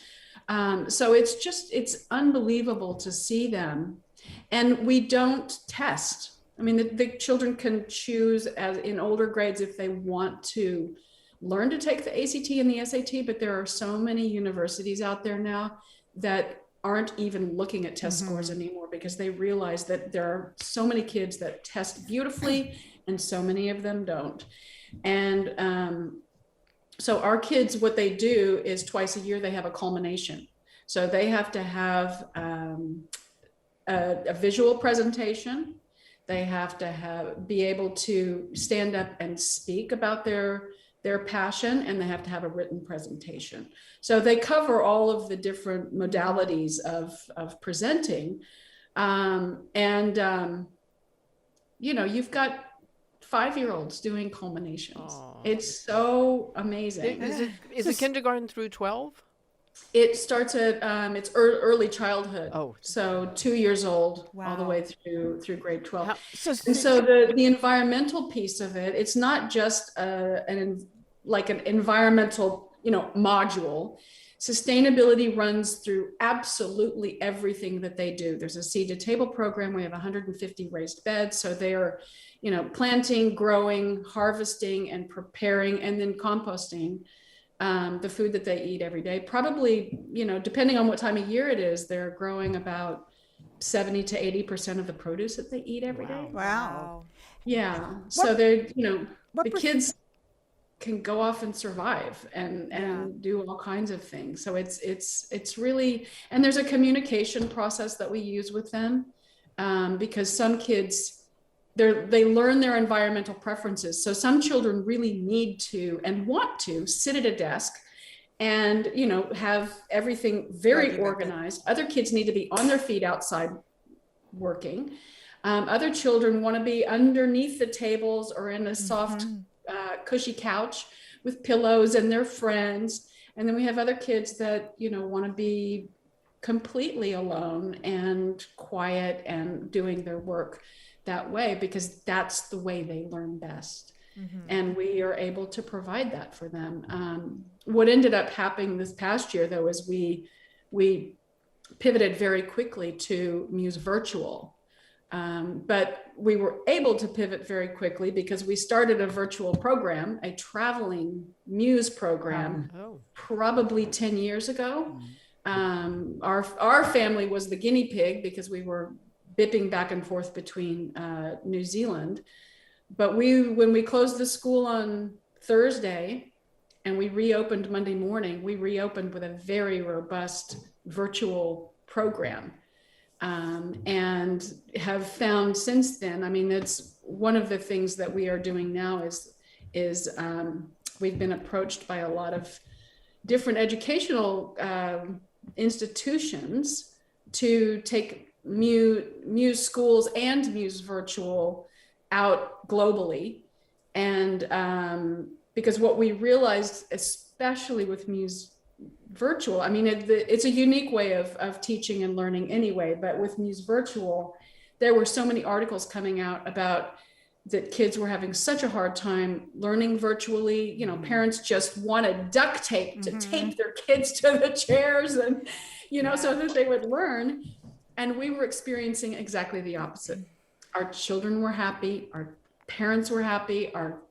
So it's unbelievable to see them. And we don't test. The children can choose as in older grades if they want to learn to take the ACT and the SAT, but there are so many universities out there now that aren't even looking at test scores anymore, because they realize that there are so many kids that test beautifully and so many of them don't. And so our kids, what they do is twice a year, they have a culmination. So they have to have a visual presentation. They have to be able to stand up and speak about their passion, and they have to have a written presentation. So they cover all of the different modalities of presenting. You've got 5-year-olds doing culminations. Aw. It's so amazing. Is it kindergarten through 12? It starts at it's early childhood. Oh. So 2 years old all the Wow. way through grade 12. How- And so the environmental piece of it, it's not just an environmental, module. sustainability runs through absolutely everything that they do. There's a seed to table program. We have 150 raised beds. So they are, planting, growing, harvesting, and preparing, and then composting the food that they eat every day. Probably, depending on what time of year it is, they're growing about 70 to 80% of the produce that they eat every day. Wow. Yeah. So they're, what the kids can go off and survive and do all kinds of things. So it's really, and there's a communication process that we use with them, because some kids, they learn their environmental preferences. So some children really need to and want to sit at a desk and, have everything very organized. Other kids need to be on their feet outside working. Other children want to be underneath the tables or in a soft, cushy couch with pillows and their friends. And then we have other kids that, want to be completely alone and quiet and doing their work that way, because that's the way they learn best. And we are able to provide that for them. What ended up happening this past year, though, is we pivoted very quickly to Muse Virtual. But we were able to pivot very quickly because we started a virtual program, a traveling Muse program, probably 10 years ago. Our family was the guinea pig because we were bipping back and forth between New Zealand. But when we closed the school on Thursday and we reopened Monday morning, we reopened with a very robust virtual program. And have found since then, that's one of the things that we are doing now is we've been approached by a lot of different educational institutions to take Muse schools and Muse Virtual out globally. And because what we realized, especially with Muse Virtual, it's a unique way of teaching and learning anyway, but with Muse Virtual, there were so many articles coming out about that kids were having such a hard time learning virtually. Parents just wanted duct tape to tape their kids to the chairs and, so that they would learn. And we were experiencing exactly the opposite. Our children were happy, our parents were happy, our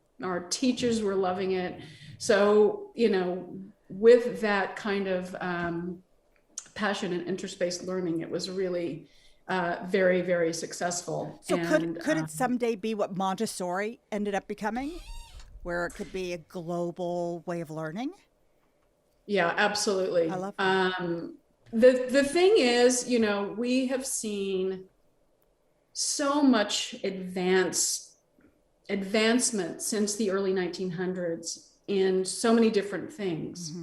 teachers were loving it. So, with that kind of passion and interest-based learning, it was really very, very successful. So could it someday be what Montessori ended up becoming, where it could be a global way of learning? Yeah, absolutely. I love that. The thing is, we have seen so much advancement since the early 1900s in so many different things.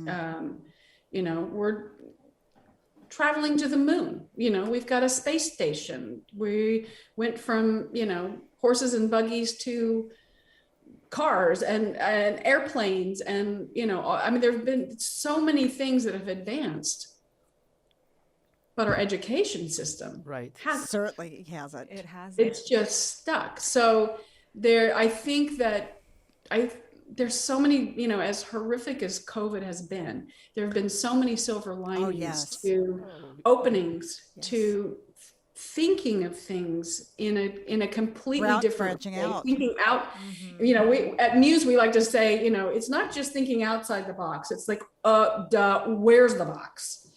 We're traveling to the moon. We've got a space station. We went from, horses and buggies to cars and airplanes. And, there have been so many things that have advanced. But our education system certainly hasn't. It hasn't. It's just stuck. So I think that there's so many, as horrific as COVID has been, there have been so many silver linings to openings, to thinking of things in a completely different way. Out. Thinking out, we at Muse, we like to say, it's not just thinking outside the box. It's like, where's the box?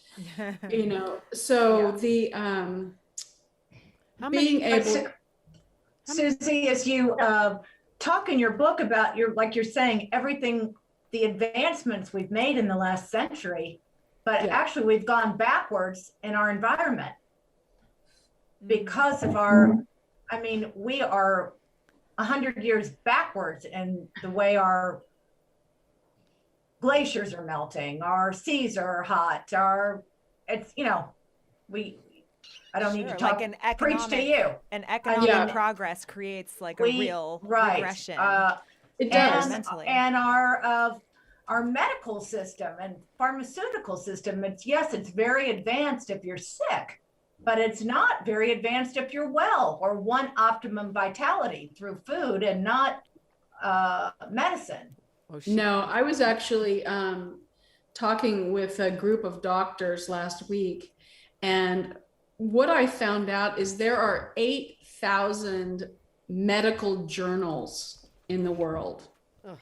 So the being able. Suzy, as you talk in your book about like you're saying, everything, the advancements we've made in the last century, but actually we've gone backwards in our environment because of we are 100 years backwards in the way our glaciers are melting, our seas are hot, I don't need to talk, like preach to you. An economic progress creates a real regression. It does. And our medical system and pharmaceutical system, it's very advanced if you're sick, but it's not very advanced if you're well or want optimum vitality through food and not medicine. No, I was actually talking with a group of doctors last week, and what I found out is there are 8,000 medical journals in the world. Oh.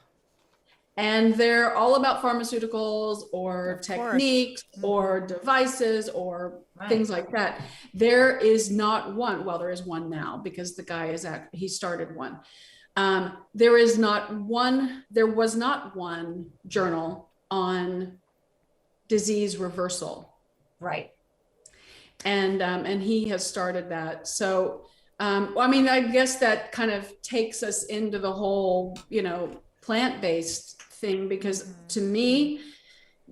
And they're all about pharmaceuticals or Of techniques or devices or Right. things like that. There is not one. Well, there is one now because the guy he started one. There was not one journal on disease reversal. Right. And he has started that. So, I mean, I guess that kind of takes us into the whole, plant-based thing, because to me,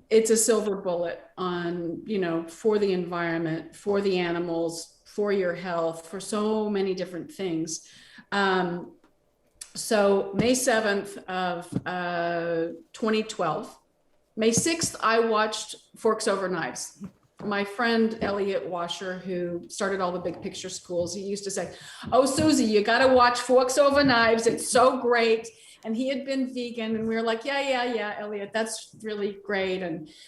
it's a silver bullet on, for the environment, for the animals, for your health, for so many different things. So May 7th of 2012, May 6th, I watched Forks Over Knives. My friend Elliot Washer, who started all the big picture schools, he used to say, "Oh, Suzy, you got to watch Forks Over Knives. It's so great." And he had been vegan, and we were like, yeah, Elliot, that's really great.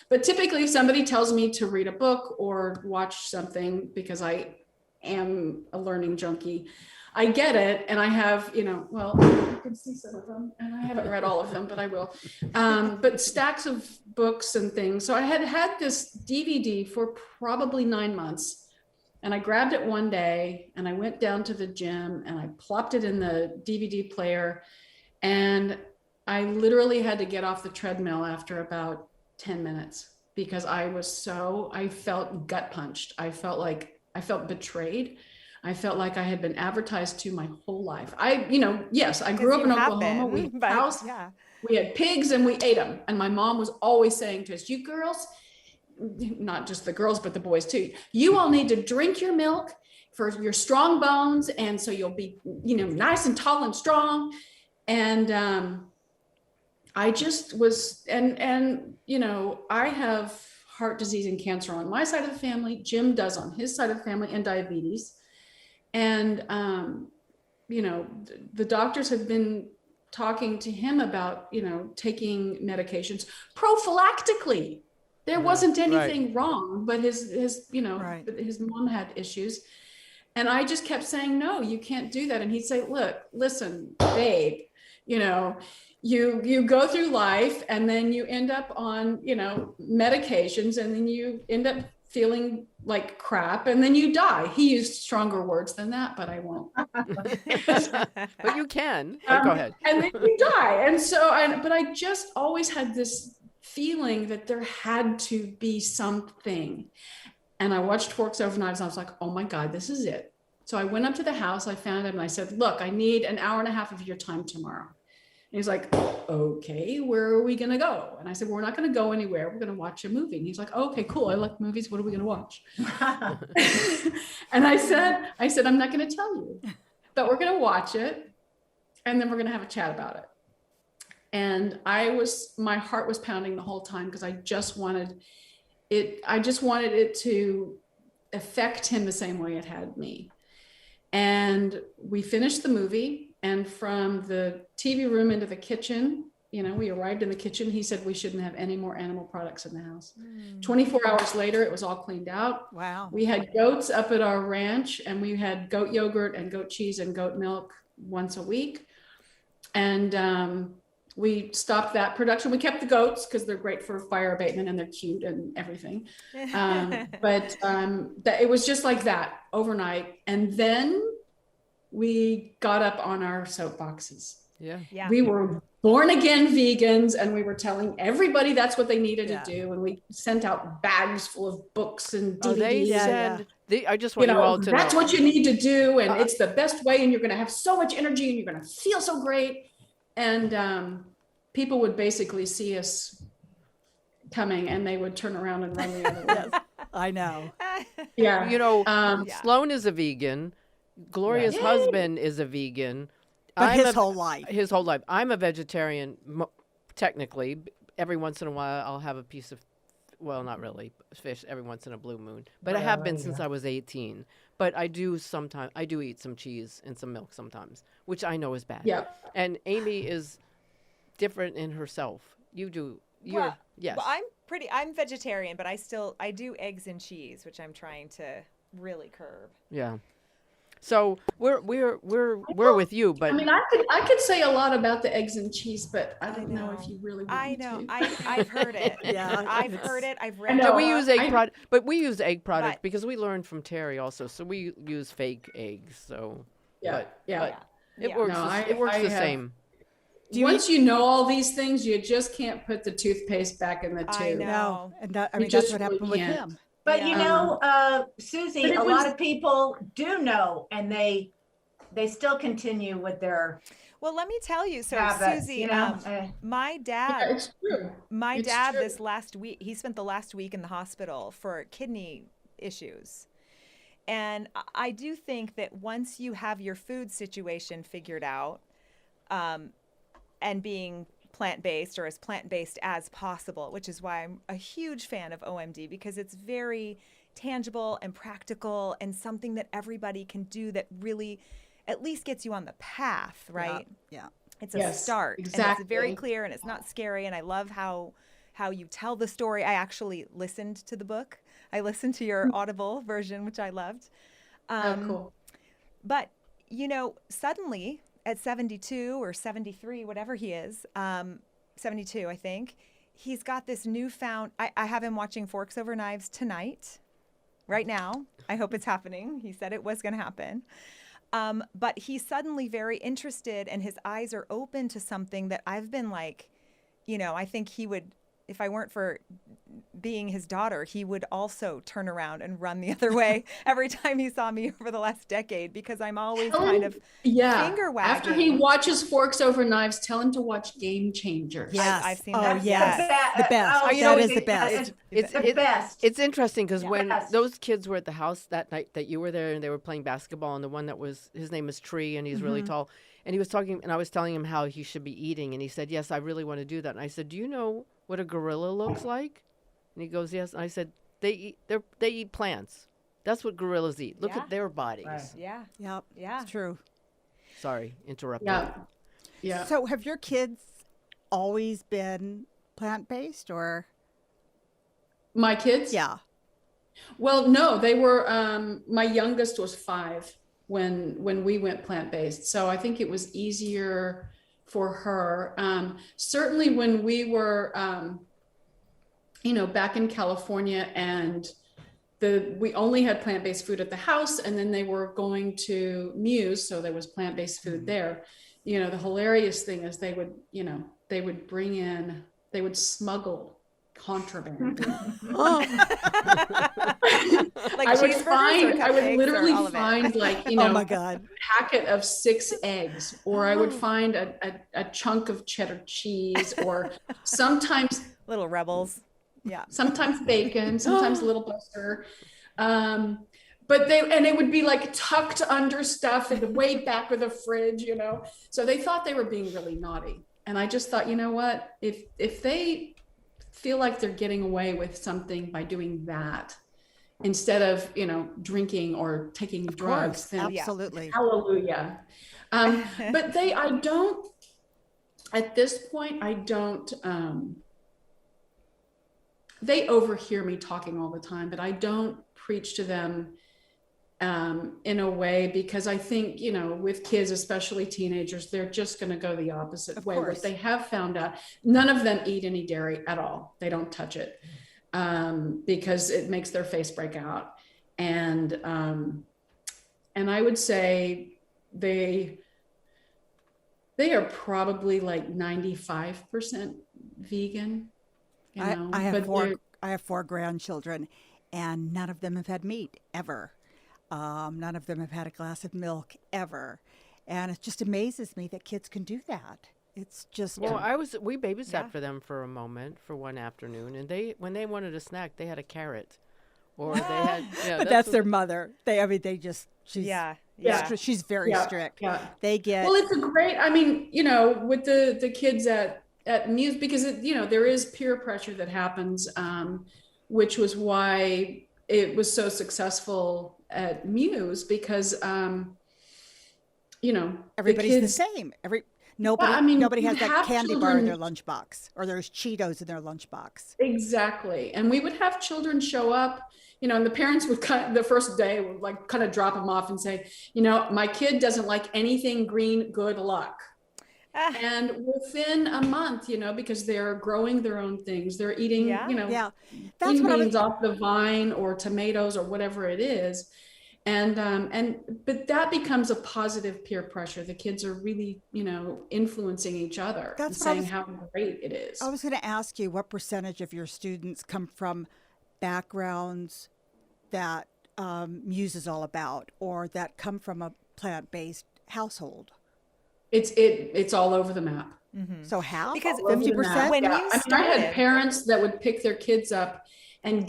But typically if somebody tells me to read a book or watch something, because I am a learning junkie, I get it. And I have, well, you can see some of them, and I haven't read all of them, but I will. But stacks of books and things. So I had this DVD for probably 9 months, and I grabbed it one day and I went down to the gym and I plopped it in the DVD player. And I literally had to get off the treadmill after about 10 minutes because I felt gut punched. I felt betrayed. I felt like I had been advertised to my whole life. Yes, I grew up in Oklahoma. We had pigs and we ate them. And my mom was always saying to us, "You girls," not just the girls, but the boys too, "you all need to drink your milk for your strong bones. And so you'll be, nice and tall and strong." And I just was, and I have heart disease and cancer on my side of the family. Jim does on his side of the family, and diabetes. And, the doctors have been talking to him about, taking medications prophylactically. There wasn't anything wrong, but his mom had issues. And I just kept saying, "No, you can't do that." And he'd say, "Listen, babe, you go through life and then you end up on, medications, and then you end up feeling like crap, and then you die." He used stronger words than that, but I won't. But you can. Go ahead. And then you die. And so, but I just always had this feeling that there had to be something. And I watched Forks Over Knives. And I was like, "Oh my God, this is it." So I went up to the house, I found him, and I said, "Look, I need an hour and a half of your time tomorrow." And he's like, "Okay, where are we going to go?" And I said, "We're not going to go anywhere. We're going to watch a movie." And he's like, "Okay, cool. I like movies. What are we going to watch?" And I said, "I'm not going to tell you, but we're going to watch it. And then we're going to have a chat about it." And my heart was pounding the whole time because I just wanted it to affect him the same way it had me. And we finished the movie, and from the TV room into the kitchen, we arrived in the kitchen. He said we shouldn't have any more animal products in the house. 24 hours later, it was all cleaned out. Wow. We had goats up at our ranch, and we had goat yogurt and goat cheese and goat milk once a week. And we stopped that production. We kept the goats because they're great for fire abatement and they're cute and everything. But it was just like that overnight. And then we got up on our soapboxes. Yeah. We were born again vegans, and we were telling everybody that's what they needed to do. And we sent out bags full of books and DVDs. I just want you all to know. That's what you need to do. And it's the best way. And you're going to have so much energy, and you're going to feel so great. And people would basically see us coming, and they would turn around and run the other way. Yes, I know. Yeah. Sloan is a vegan. Gloria's husband is a vegan. But his whole life. His whole life. I'm a vegetarian, technically. Every once in a while, I'll have a piece of, well, not really, fish every once in a blue moon. But I have been since I was 18. But I do eat some cheese and some milk sometimes, which I know is bad. Yeah. And Amy is different in herself. You do you're yes. Well, I'm vegetarian, but I do eggs and cheese, which I'm trying to really curb. Yeah. So we're with you, but I mean, I could say a lot about the eggs and cheese, but I don't know if you really want I me know. to. I've heard it. Yeah, I've heard it. I've read know. it. but we use egg I- product. But we use egg products But- because we learned from Terry also. So we use fake eggs. So Yeah, yeah. it Yeah. works. No, It works I the have- same. Once you know all these things, you just can't put the toothpaste back in the I tube. know. No, and that, I You mean, that's just what really happened with can't. him. But you know, Suzy, But it a was- lot of people do know, and they still continue with their Well, let me tell you. So, habits. Suzy, You know, my dad, Yeah, it's true. my It's dad true. this last week, he spent the last week in the hospital for kidney issues. And I do think that once you have your food situation figured out, and being plant-based or as plant-based as possible, which is why I'm a huge fan of OMD, because it's very tangible and practical and something that everybody can do that really at least gets you on the path, right? Yeah. It's a Yes, start. And exactly. it's very clear and it's not scary. And I love how you tell the story. I actually listened to the book. I listened to your Audible version, which I loved. Oh, cool. But, you know, suddenly at 72 or 73, whatever he is, 72, I think, he's got this newfound, I have him watching Forks Over Knives tonight, right now. I hope it's happening. He said it was going to happen. But he's suddenly very interested and his eyes are open to something that I've been like, you know, I think he would, if I weren't for being his daughter, he would also turn around and run the other way every time he saw me over the last decade, because I'm always kind of finger wagging. After he watches Forks Over Knives, tell him to watch Game Changers. Yes. I've seen Oh, that. yes. Yes. The best. Oh, That you know, is the best. It's the best. It's interesting because when Yes. those kids were at the house that night that you were there and they were playing basketball, and the one that was, his name is Tree and he's really tall, and he was talking, and I was telling him how he should be eating, and he said, yes, I really want to do that. And I said, do you know what a gorilla looks like? And he goes, yes. And I said, they eat plants. That's what gorillas eat. Look Yeah. at their bodies. Right. Yeah. Yep. Yeah. It's true. Sorry, interrupted. Yeah. Yeah. So have your kids always been plant-based or? My kids? Yeah. Well, no, they were, my youngest was 5 when we went plant-based. So I think it was easier for her. Certainly when we were, you know, back in California, and we only had plant-based food at the house, and then they were going to Muse, so there was plant-based food there. You know, the hilarious thing is they would smuggle contraband. Like I would cheeseburgers or I would cupcakes literally or all of it? find, like, you Oh know, my God. packet of 6 eggs, or I would find a chunk of cheddar cheese, or sometimes Little rebels. Yeah. bacon, sometimes little butter. But it would be like tucked under stuff in the way back of the fridge, you know. So they thought they were being really naughty. And I just thought, you know what, if they feel like they're getting away with something by doing that, instead of, you know, drinking or taking Of drugs, course. then Absolutely. hallelujah. But at this point, they overhear me talking all the time, but I don't preach to them in a way, because I think, you know, with kids, especially teenagers, they're just going to go the opposite Of way. course. What they have found out, none of them eat any dairy at all. They don't touch it because it makes their face break out. And I would say they are probably like 95% vegan. You know, I have but I have 4 grandchildren, and none of them have had meat ever. None of them have had a glass of milk ever, and it just amazes me that kids can do that. It's just Well, we babysat Yeah. for them for a moment, for one afternoon, and when they wanted a snack, they had a carrot, or they had. Yeah, but that's what- their mother. She's Yeah. Yeah. she's very Yeah, strict. yeah. They get Well, it's a great, I mean, you know, with the kids at Muse, because you know, there is peer pressure that happens, which was why it was so successful at Muse, because you know, Everybody's the kids, same. Nobody, I mean, nobody you has that have candy bar in their children. lunchbox, or there's Cheetos in their lunchbox. Exactly. And we would have children show up, you know, and the parents would the first day would like kind of drop them off and say, you know, my kid doesn't like anything green, good luck. And within a month, you know, because they're growing their own things, they're eating, you know, Yeah, that's green what I was. beans off the vine or tomatoes or whatever it is. And but that becomes a positive peer pressure. The kids are really, you know, influencing each other and That's what I saying was. how great it is. I was going to ask you what percentage of your students come from backgrounds that Muse is all about, or that come from a plant-based household. It's all over the map. So half, Because All over the 50%. map. when Yeah. you I mean, I had started- parents that would pick their kids up and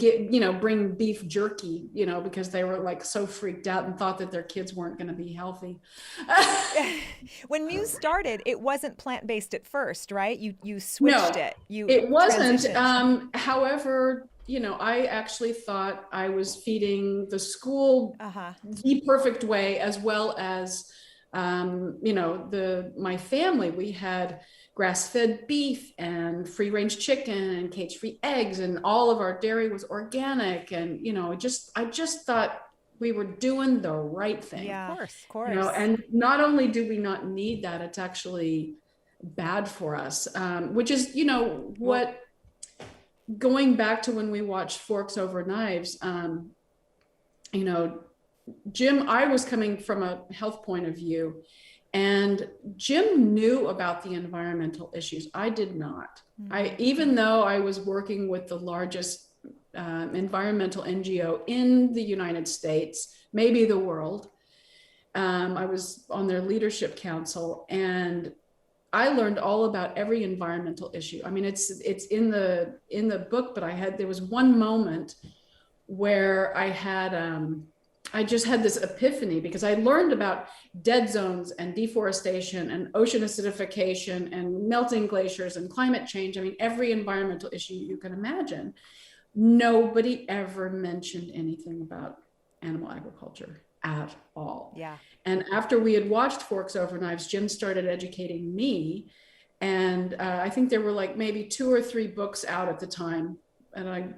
bring beef jerky, you know, because they were like so freaked out and thought that their kids weren't going to be healthy. When Muse started, it wasn't plant-based at first, right? You switched it. It wasn't. transitioned. However, you know, I actually thought I was feeding the school the perfect way, as well as, you know, my family. We had grass-fed beef and free-range chicken and cage-free eggs, and all of our dairy was organic. And, you know, I just thought we were doing the right thing. Yeah, Of course. You know, and not only do we not need that, it's actually bad for us, which is, you know, what, going back to when we watched Forks Over Knives, you know, Jim, I was coming from a health point of view, and Jim knew about the environmental issues. I did not. Even though I was working with the largest environmental NGO in the United States, maybe the world, I was on their leadership council, and I learned all about every environmental issue. I mean, it's in the book, but there was one moment where I just had this epiphany, because I learned about dead zones and deforestation and ocean acidification and melting glaciers and climate change. I mean, every environmental issue you can imagine. Nobody ever mentioned anything about animal agriculture at all. Yeah. And after we had watched Forks Over Knives, Jim started educating me. And I think there were like maybe 2 or 3 books out at the time. And I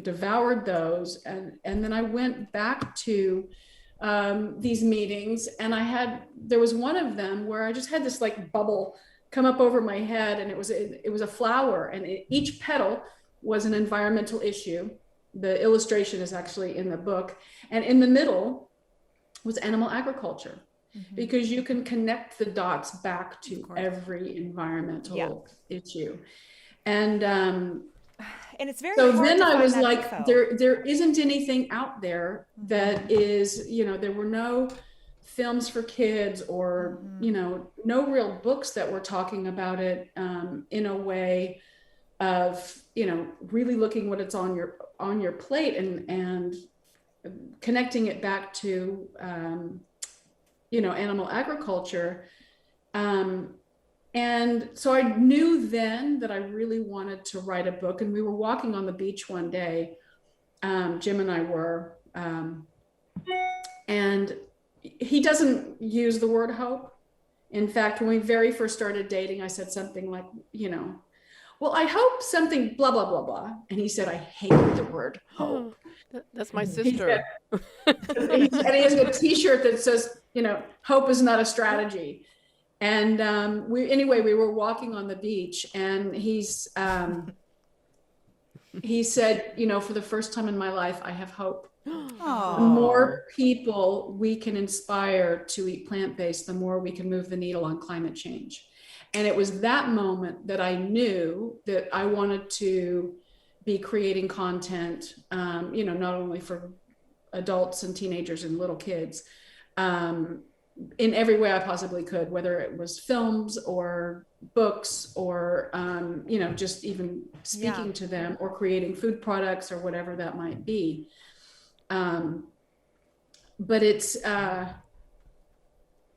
devoured those. And then I went back to these meetings, and there was one of them where I just had this like bubble come up over my head, and it was a flower, and each petal was an environmental issue. The illustration is actually in the book. And in the middle was animal agriculture, because you can connect the dots back to every environmental issue. And it's very so hard then to I find was that like, info. there isn't anything out there that is, you know, there were no films for kids, or you know, no real books that were talking about it in a way of, you know, really looking what it's on your plate, and connecting it back to you know, animal agriculture. And so I knew then that I really wanted to write a book. And we were walking on the beach one day, Jim and I were, and he doesn't use the word hope. In fact, when we very first started dating, I said something like, you know, well, I hope something blah, blah, blah, blah. And he said, I hate the word hope. That's my sister. And he has a t-shirt that says, you know, hope is not a strategy. And we were walking on the beach, and he said, you know, for the first time in my life, I have hope. The more people we can inspire to eat plant-based, the more we can move the needle on climate change. And it was that moment that I knew that I wanted to be creating content, you know, not only for adults and teenagers and little kids, in every way I possibly could, whether it was films or books or, you know, just even speaking to them, or creating food products or whatever that might be. But it's,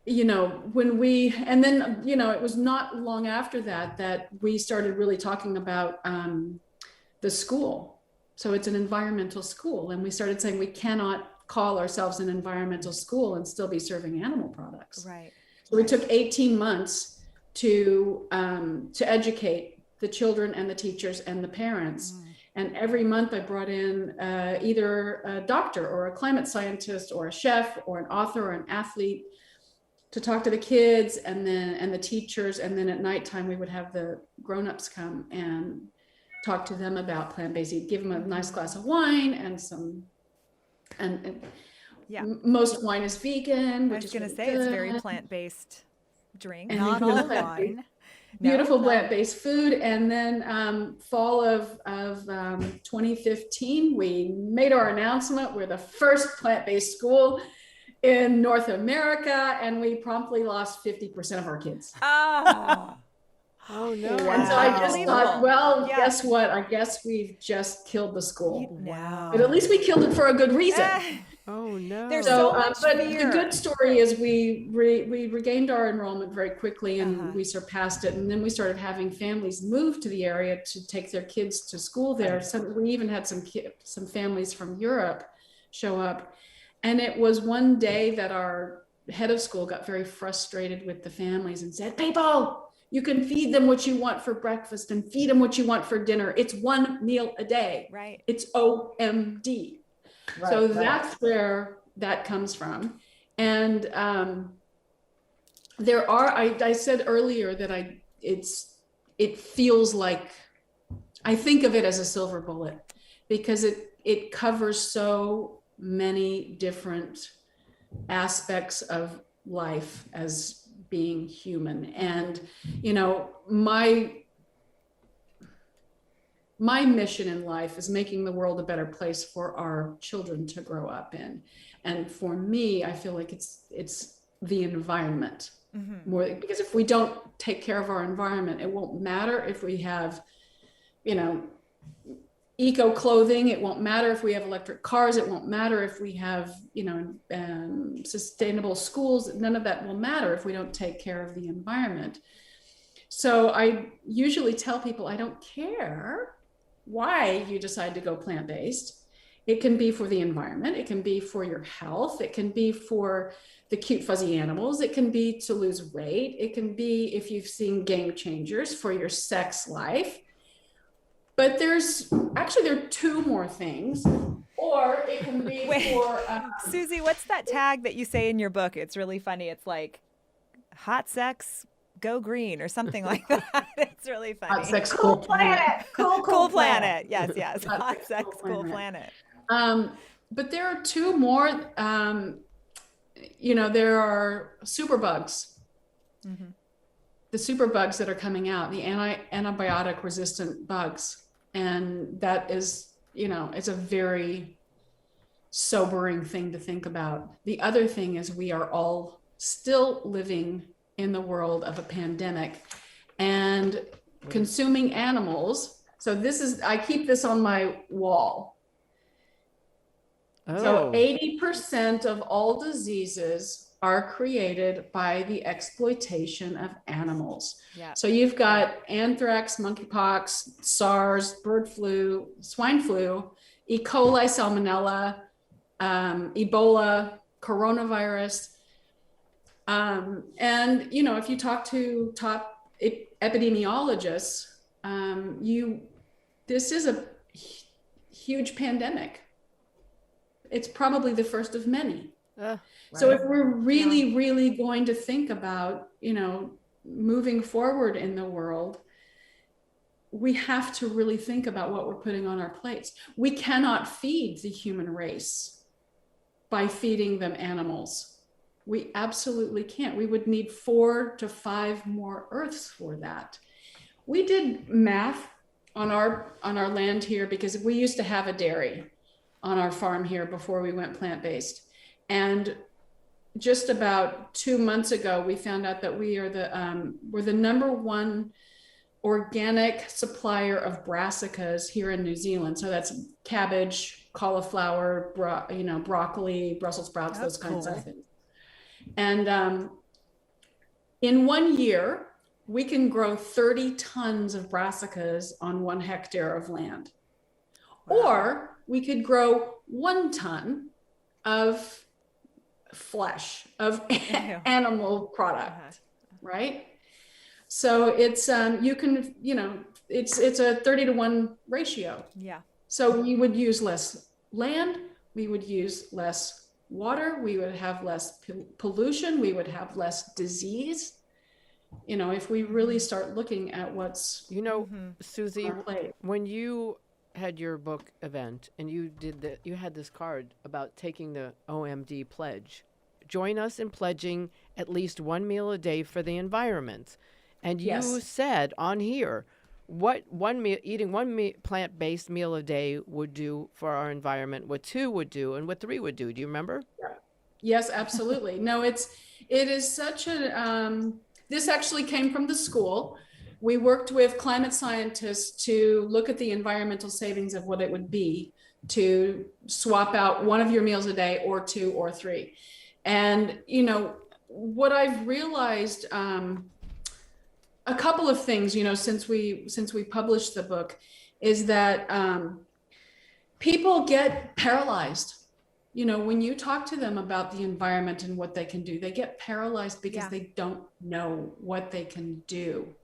you know, and then, you know, it was not long after that we started really talking about the school. So it's an environmental school. And we started saying we cannot call ourselves an environmental school and still be serving animal products. Right. So we took 18 months to educate the children and the teachers and the parents. And every month I brought in either a doctor or a climate scientist or a chef or an author or an athlete to talk to the kids and the teachers. And then at nighttime, we would have the grownups come and talk to them about plant-based. You'd give them a nice glass of wine and most wine is vegan. I was going to say it's very plant-based drink. And Not all wine. Beautiful plant-based food. And then fall of 2015, we made our announcement. We're the first plant-based school in North America, and we promptly lost 50% of our kids. Oh, Oh no! And so I just thought, well, Yeah. guess what? I guess we've just killed the school. wow. But at least we killed it for a good reason. Oh no! There's So, so much but fear. the good story is we regained our enrollment very quickly, and we surpassed it. And then we started having families move to the area to take their kids to school there. We even had some families from Europe show up, and it was one day that our head of school got very frustrated with the families and said, "People, you can feed them what you want for breakfast and feed them what you want for dinner. It's one meal a day. Right. It's OMD." So that's where that comes from. And there are, I said earlier that it feels like, I think of it as a silver bullet because it covers so many different aspects of life as being human. And, you know, my mission in life is making the world a better place for our children to grow up in. And for me, I feel like it's the environment more, because if we don't take care of our environment, it won't matter if we have, you know, eco clothing. It won't matter if we have electric cars. It won't matter if we have, you know, sustainable schools. None of that will matter if we don't take care of the environment. So I usually tell people, I don't care why you decide to go plant-based. It can be for the environment. It can be for your health. It can be for the cute fuzzy animals. It can be to lose weight. It can be, if you've seen Game Changers, for your sex life. But there are two more things, or it can be for. Suzy, what's that tag that you say in your book? It's really funny. It's like hot sex, go green, or something like that. It's really funny. Hot sex, Cool planet. Cool planet. Yes. Hot sex, cool planet. planet. But there are two more. You know, there are superbugs. The superbugs that are coming out, the antibiotic resistant bugs. And that is, you know, it's a very sobering thing to think about. The other thing is we are all still living in the world of a pandemic and consuming animals. So I keep this on my wall. Oh. So 80% of all diseases are created by the exploitation of animals. Yeah. So you've got anthrax, monkeypox, SARS, bird flu, swine flu, E. coli, salmonella, Ebola, coronavirus. And, you know, if you talk to top epidemiologists, this is a huge pandemic. It's probably the first of many. So if we're really, really going to think about, you know, moving forward in the world, we have to really think about what we're putting on our plates. We cannot feed the human race by feeding them animals. We absolutely can't. We would need 4 to 5 more Earths for that. We did math on our land here because we used to have a dairy on our farm here before we went plant-based. And just about 2 months ago, we found out that we're the #1 organic supplier of brassicas here in New Zealand. So that's cabbage, cauliflower, broccoli, Brussels sprouts, those kinds of things. And in 1 year, we can grow 30 tons of brassicas on 1 hectare of land. Or we could grow 1 ton of flesh of Ew. animal product, right? So it's you can, you know, it's a 30-to-1 ratio. Yeah. So we would use less land, we would use less water, we would have less pollution, we would have less disease. You know, if we really start looking at what's You know, Mm-hmm. Suzy, on our plate. when you had your book event and you had this card about taking the OMD pledge. Join us in pledging at least one meal a day for the environment. And you Yes. said on here what eating one plant-based meal a day would do for our environment, what 2 would do, and what 3 would do. Do you remember? Yes, absolutely. No, it is such a, this actually came from the school. We worked with climate scientists to look at the environmental savings of what it would be to swap out one of your meals a day or 2 or 3. And, you know, what I've realized, a couple of things, you know, since we published the book, is that people get paralyzed. You know, when you talk to them about the environment and what they can do, they get paralyzed because Yeah. they don't know what they can do.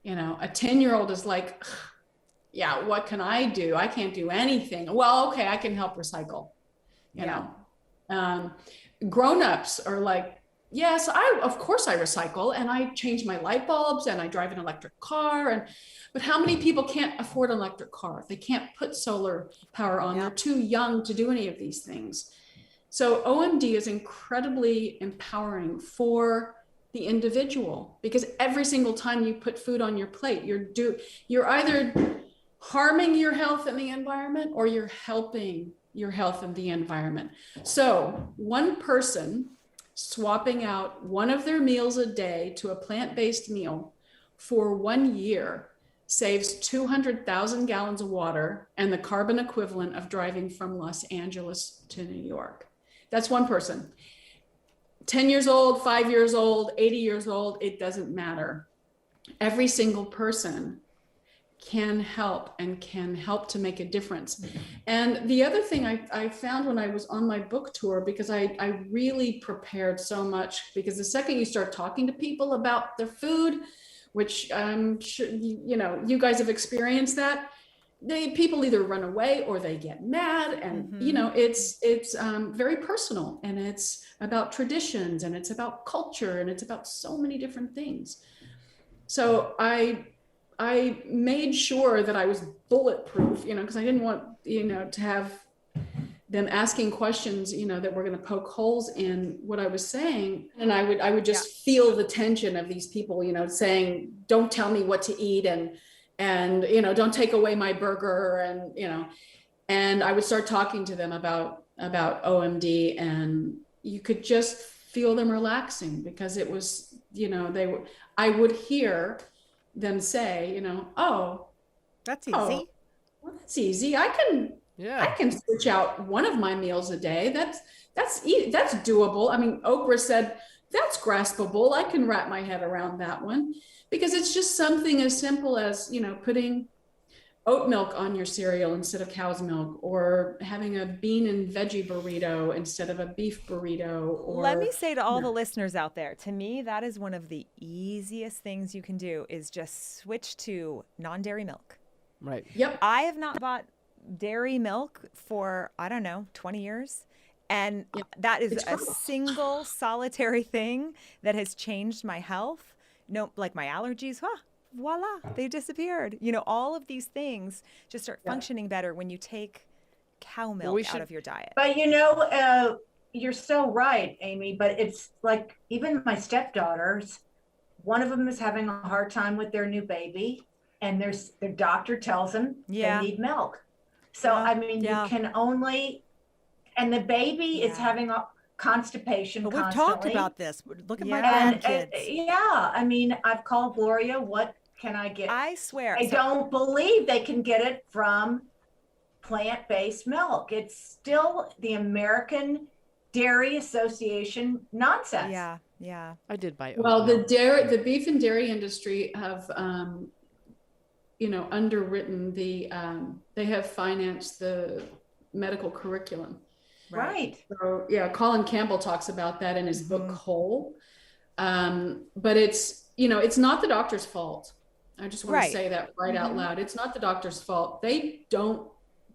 You know, a 10-year-old is like, yeah, what can I do? I can't do anything. Well, okay, I can help recycle, you know. Grown-ups are like, yes, of course I recycle, and I change my light bulbs, and I drive an electric car, but how many people can't afford an electric car? They can't put solar power on. They're too young to do any of these things. So OMD is incredibly empowering for the individual, because every single time you put food on your plate, you're either harming your health and the environment, or you're helping your health and the environment. So one person swapping out one of their meals a day to a plant-based meal for 1 year saves 200,000 gallons of water and the carbon equivalent of driving from Los Angeles to New York. That's one person. 10 years old, 5 years old, 80 years old, it doesn't matter. Every single person can help to make a difference. And the other thing I found when I was on my book tour, because I really prepared so much, because the second you start talking to people about their food, which I'm sure, you know, you guys have experienced that, people either run away or they get mad, and you know, it's very personal, and it's about traditions, and it's about culture, and it's about so many different things. So I made sure that I was bulletproof, you know, because I didn't want, you know, to have them asking questions, you know, that were going to poke holes in what I was saying. And I would just feel the tension of these people, you know, saying, don't tell me what to eat, and, you know, don't take away my burger, and, you know, and I would start talking to them about OMD, and you could just feel them relaxing, because it was, you know, I would hear them say, you know, oh, That's easy. well, that's easy. I can switch out one of my meals a day. That's doable. I mean, Oprah said that's graspable. I can wrap my head around that one, because it's just something as simple as, you know, putting oat milk on your cereal instead of cow's milk, or having a bean and veggie burrito instead of a beef burrito. Or, let me say to all the listeners out there, to me, that is one of the easiest things you can do, is just switch to non-dairy milk. Right. Yep. I have not bought dairy milk for, I don't know, 20 years. And that is a single solitary thing that has changed my health. No, like my allergies, voila, they disappeared. You know, all of these things just start functioning better when you take cow milk out of your diet. But you know, you're so right, Amy, but it's like, even my stepdaughters, one of them is having a hard time with their new baby, and their doctor tells them they need milk. So, I mean, you can only, and the baby is having a constipation But we've constantly. talked about this. Look at my And, grandkids. I mean, I've called Gloria, what can I get? I swear. I don't believe they can get it from plant-based milk. It's still the American Dairy Association nonsense. Yeah. I did buy oat Well, milk. the beef and dairy industry have, you know, underwritten they have financed the medical curriculum. Right. So yeah, Colin Campbell talks about that in his book Whole. But it's, it's not the doctor's fault. I just want to say that right out loud. It's not the doctor's fault. They don't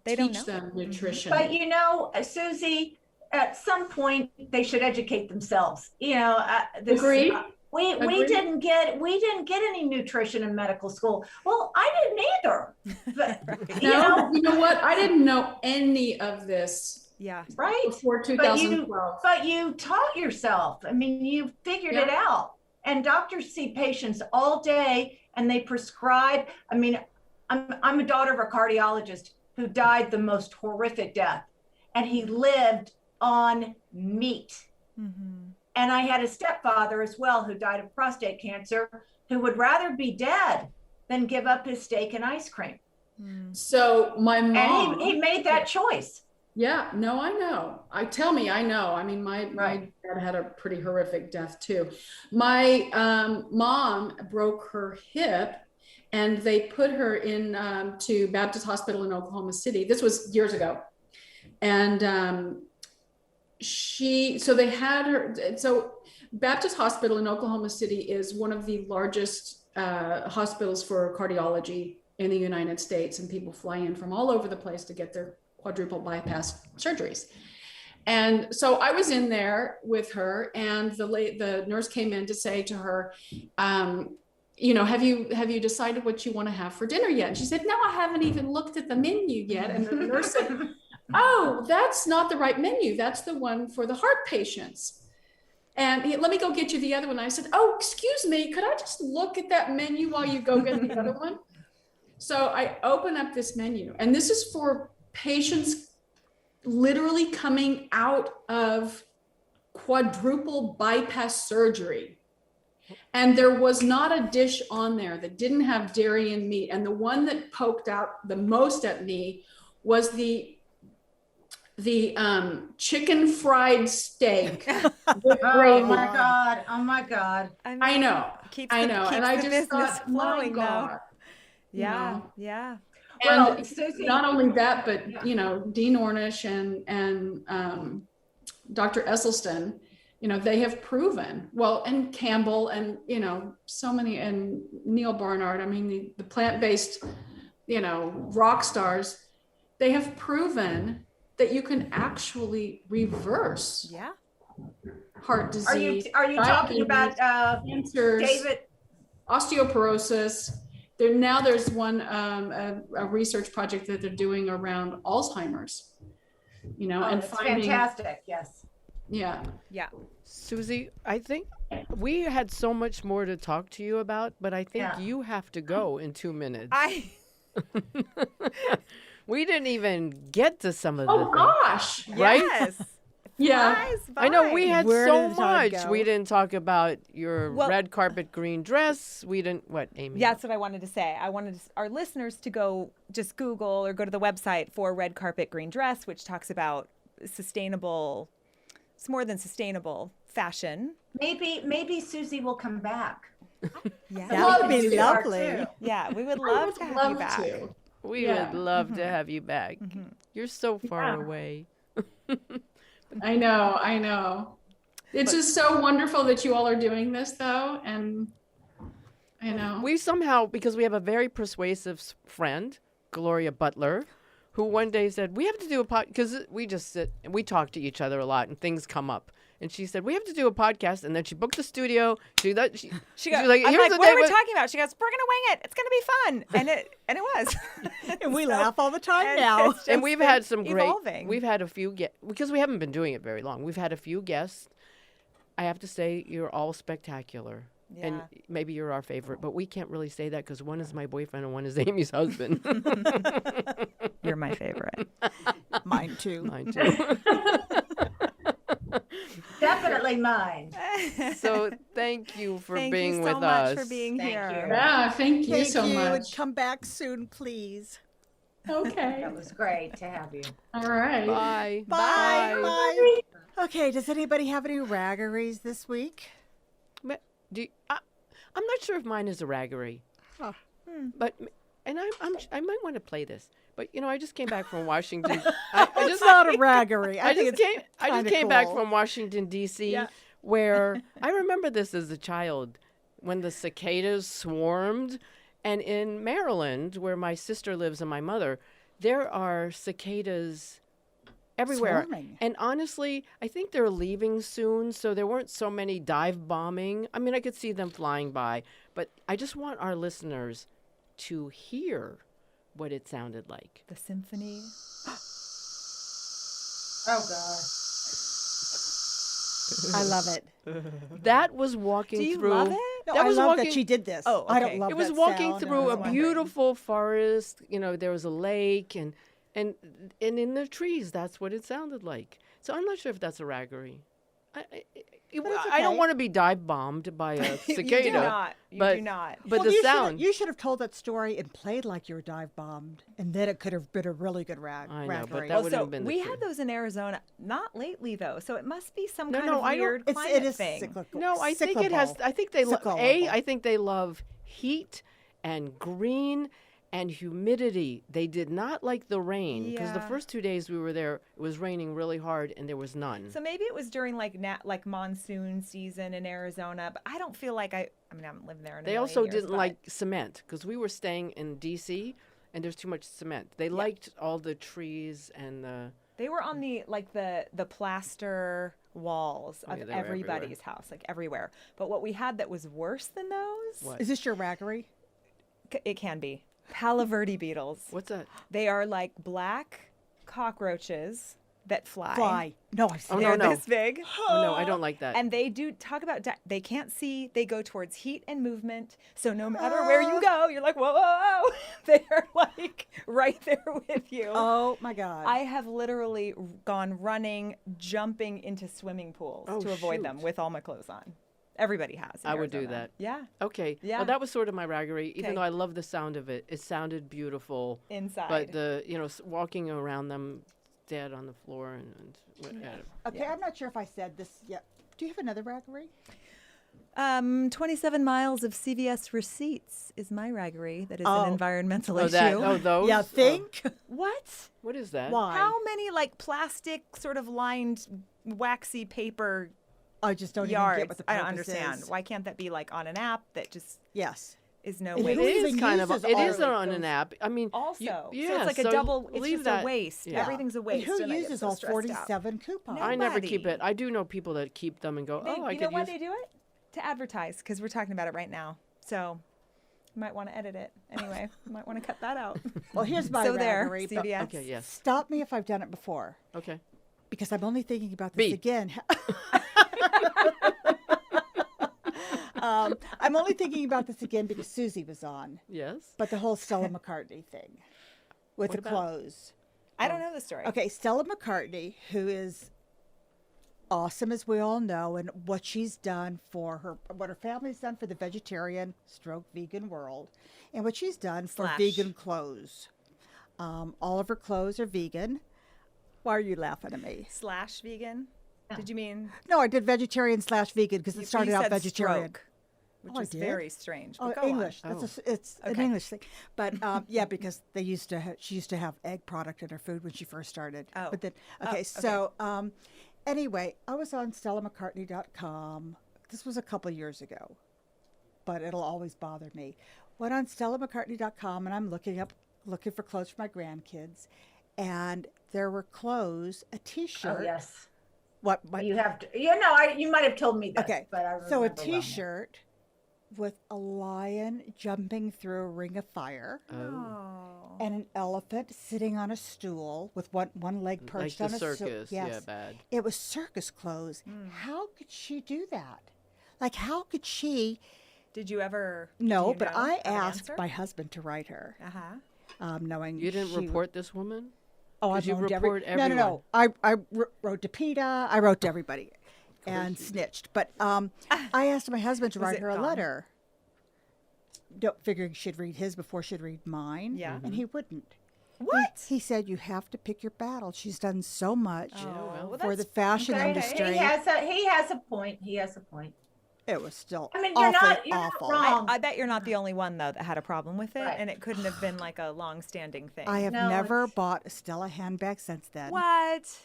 teach them nutrition. But Suzy, at some point they should educate themselves. Agreed. We didn't get any nutrition in medical school. Well, I didn't either. But, you know what? I didn't know any of this. Yeah. Right. Before 2012. But you taught yourself. I mean, you figured it out. And doctors see patients all day and they prescribe. I mean, I'm a daughter of a cardiologist who died the most horrific death, and he lived on meat. And I had a stepfather as well who died of prostate cancer, who would rather be dead than give up his steak and ice cream. So my mom, and he made that choice. Yeah, no, I know. I know. I mean, my dad had a pretty horrific death too. My mom broke her hip, and they put her in to Baptist Hospital in Oklahoma City. This was years ago. And they had her. So Baptist Hospital in Oklahoma City is one of the largest hospitals for cardiology in the United States, and people fly in from all over the place to get their quadruple bypass surgeries. And so I was in there with her, and the nurse came in to say to her, have you decided what you want to have for dinner yet? And she said, no, I haven't even looked at the menu yet. And the nurse said, oh, that's not the right menu. That's the one for the heart patients. And let me go get you the other one. I said, oh, excuse me, could I just look at that menu while you go get the other one? So I open up this menu, and this is for patients literally coming out of quadruple bypass surgery. And there was not a dish on there that didn't have dairy and meat. And the one that poked out the most at me was the chicken fried steak with gravy. Oh my God. I know. And I just thought, my God. Yeah. And well, Suzy, not only that, but Dean Ornish and Dr. Esselstyn, they have proven, and Campbell and so many, and Neil Barnard. I mean, the plant-based rock stars, they have proven that you can actually reverse heart disease. Are you talking about cancers, David? Osteoporosis. There's one a research project that they're doing around Alzheimer's, and finding fantastic. Yes. Yeah. Suzy, I think we had so much more to talk to you about, but I think you have to go in 2 minutes. We didn't even get to some of the things. Gosh. Right? Yes. Yeah. I know we had Where so did the time much. go? We didn't talk about your red carpet green dress. We didn't, what, Amy? Yeah, that's what I wanted to say. I wanted our listeners to go just Google or go to the website for red carpet green dress, which talks about sustainable, it's more than sustainable fashion. Maybe Suzy will come back. Yeah. That would be lovely. Yeah, we would love to have you back. We would love to have you back. You're so far away. I know. It's just so wonderful that you all are doing this, though. And I know. We somehow, because we have a very persuasive friend, Gloria Butler, who one day said, we have to do a podcast, because we just sit and we talk to each other a lot and things come up. And she said, we have to do a podcast. And then she booked the studio. She goes, I'm like, what are we talking about? She goes, we're going to wing it. It's going to be fun. And it was. And we laugh all the time now. And we've had some evolving. We've had a few guests, because we haven't been doing it very long. We've had a few guests. I have to say, you're all spectacular. Yeah. And maybe you're our favorite, but we can't really say that because one is my boyfriend and one is Amy's husband. You're my favorite. Mine too. Mine too. Definitely mine. So thank you for Thank being you with so much us. for being Thank here. you. Yeah, thank you so And much. come back soon, please. Okay. That was great to have you. All right. Bye. Bye. Bye. Okay, does anybody have any raggeries this week? I'm not sure if mine is a raggery, Huh. but and I might want to play this, but I just came back from Washington. It's not a raggery. I just came back cool. from Washington D.C. Yeah. where I remember this as a child when the cicadas swarmed, and in Maryland, where my sister lives and my mother, there are cicadas everywhere. Swarming. And honestly, I think they're leaving soon, so there weren't so many dive bombing. I mean, I could see them flying by, but I just want our listeners to hear what it sounded like. The symphony. Oh God. I love it. That was walking Do you through. love it? No, That I was love walking- that she did this. Oh, I don't okay. love It was that walking sound. through I a was wondering. beautiful forest. There was a lake, and in the trees, that's what it sounded like. So I'm not sure if that's a raggery. I don't okay. want to be dive bombed by a cicada. You do not. You but- do not. But Well, the you sound. You should have told that story and played like you were dive bombed, and then it could have been a really good I know, but raggery. that would have been the we truth. had those in Arizona, not lately though. So it must be some No, kind no, of I don't- weird It climate is thing. cyclical. No, I think it has. cyclical. I think they love. Cyclical. I think they love heat and green and humidity. They did not like the rain because the Yeah. first 2 days we were there, it was raining really hard and there was none. So maybe it was during like monsoon season in Arizona, but I don't feel like I haven't lived there in a They million also years, didn't but- like cement because we were staying in D.C. and there's too much cement. They liked all the trees and the. They were on the plaster walls Oh, of yeah, they were everywhere. everybody's house, like everywhere. But what we had that was worse than those, What? Is this your raggery? it can be Palo Verde beetles. What's that? They are like black cockroaches that Fly. No, I've seen Oh, it. no, They're no. this big. Oh no, I don't like that. And they do talk about they can't see. They go towards heat and movement. So no matter where you go, you're like, whoa, whoa, whoa. They are like right there with you. Oh my God. I have literally gone running, jumping into swimming pools Oh, to avoid them shoot. with all my clothes on. Everybody has. in I would do Arizona. that. Yeah, Okay. Yeah. Well, that was sort of my raggery, even Okay. though I love the sound of it. It sounded beautiful. inside. But the walking around them dead on the floor and whatever. okay, yeah. I'm not sure if I said this yet. Do you have another raggery? 27 miles of CVS receipts is my raggery. That is Oh. an environmental Oh, issue. that. Oh, those. Yeah, think. What? What is that? Why? How many like plastic sort of lined waxy paper I just don't yards? even get what the I purpose don't understand. is. Why can't that be like on an app that just Yes. is no And way? who It even is kind of. uses It all is of on an those? app. I mean, Also, yeah. so it's like a double. It's leave just that. a waste. Yeah. Everyth's a And waste. who and I get uses so all stressed out. 47 coupons? No. I never keep Nobody. it. I do know people that keep them and go, They, oh, I you know could why use. they do it? To advertise, because we're talking about it right now. So you might want to edit it. Anyway, you might want to cut that out. Well, here's my so there, raggery. but- CVS. Okay. Yes. Stop me if I've done it before, Okay. because I'm only thinking about this B. again. I'm only thinking about this again because Susie was on, Yes. but the whole Stella McCartney thing with What the about? clothes. I don't know the story. Okay, Stella McCartney, who is awesome as we all know, and what she's done for what her family's done for the vegetarian stroke vegan world, and what she's done for Slash. vegan clothes. All of her clothes are vegan. Why are you laughing at me? / vegan. Did you mean? No, I did vegetarian / vegan because you- it started you out said vegetarian. stroke, which Oh, I is did? very strange. Oh, But go English. On. That's it's an Okay. English thing. But yeah, because they used to she used to have egg product in her food when she first started. Oh. But then Oh, okay, okay. so anyway, I was on StellaMcCartney.com. This was a couple years ago, but it'll always bother me. Went on StellaMcCartney.com and I'm looking for clothes for my grandkids, and there were clothes, a T-shirt. Oh, yes. What? You have to, you might have told me this, Okay, but I remember so a well now. T-shirt with a lion jumping through a ring of fire. Oh. Oh. And an elephant sitting on a stool with one leg Like perched the on a circus. yes. Yeah. Bad. It was circus clothes. How could she do that? Like, how could she? Did you ever? No, do you but know I of an asked answer? my husband to write her, knowing You didn't she- report this woman? Oh, I 'cause you wrote report No, no, no. I wrote to PETA. I wrote to everybody, and you did. snitched. But I asked my husband to Was write it her a gone? letter. Don't figuring she'd read his before she'd read mine. Yeah. and he wouldn't. What? He said you have to pick your battle. She's done so much well, for the that's- fashion Okay, industry. he has a point. He has a point. it was still I mean, you're awfully not awful. wrong. I bet you're not the only one though that had a problem with it, Right. and it couldn't have been like a long-standing thing. I have No, never it's- bought a Stella handbag since then. What?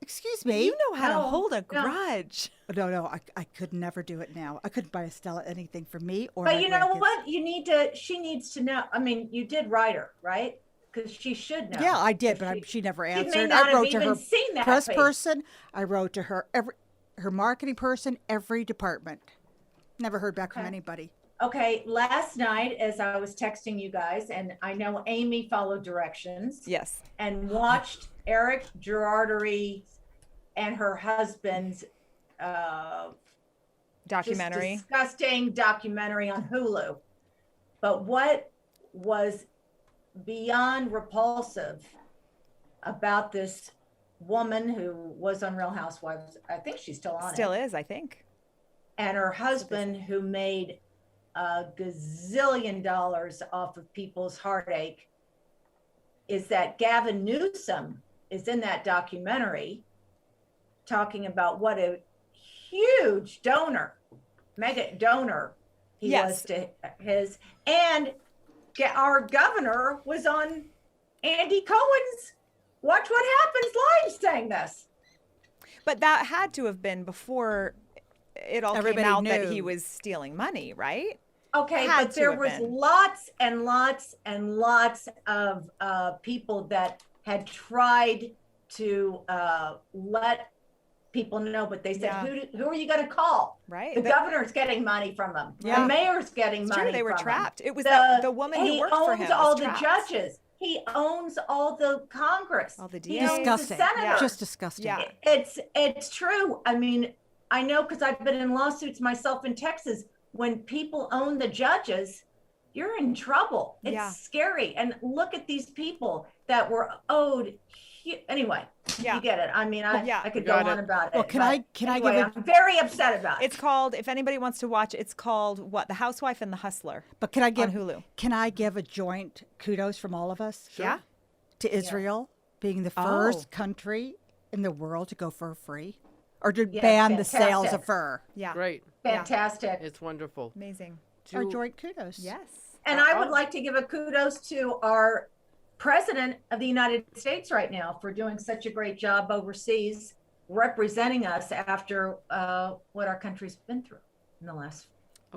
Excuse me? You know how to No, hold a no. grudge. No, I could never do it now. I couldn't buy a Stella anything for me or But my you know grandkids. what? She needs to know. I mean, you did write her, right? Because she should know. Yeah, I did, If but she never she may answered. not I wrote have to even her seen that press page. person. I wrote to her her marketing person, every department. Never heard back from Okay. anybody. Okay, last night as I was texting you guys, and I know Amy followed directions Yes. and watched Eric Girardi and her husband's Documentary. just disgusting documentary on Hulu. But what was beyond repulsive about this woman who was on Real Housewives, I think she's still on Still it, is, I think. and her husband who made a gazillion dollars off of people's heartache, is that Gavin Newsom is in that documentary talking about what a huge donor, mega donor he Yes. was to his, and our governor was on Andy Cohen's Watch What Happens live saying this. But that had to have been before it all Everybody came out that knew. he was stealing money, right? Okay, Had but to there have was been. lots and lots and lots of people that had tried to let people know, but they said, Yeah. who are you going to call? Right. The governor's getting money from them. Yeah. The mayor's getting It's money true, they were from them. trapped. It was the woman who He worked for him. owns was all the trapped. judges. He owns all the Congress. All the He DAs. owns the Disgusting. senators. Just disgusting. Yeah. It's true. I mean, I know because I've been in lawsuits myself in Texas. When people own the judges, you're in trouble. It's Yeah. scary. And look at these people that were owed. Anyway, Yeah. you get it. I mean, Yeah. I could Got go it. on about it. Well, can but I give anyway, a- I'm very upset about it. It's called, if anybody wants to watch, it's called what? The Housewife and the Hustler But can I on give Hulu. Can I give a joint kudos from all of us Yeah. to Israel being the first country in the world to go fur free or to Yeah, ban the sales fantastic. of fur? Yeah. Great. Fantastic. It's wonderful. Amazing. Our To- joint kudos. Yes. And I would Oh. like to give a kudos to our president of the United States right now for doing such a great job overseas, representing us after what our country's been through in the last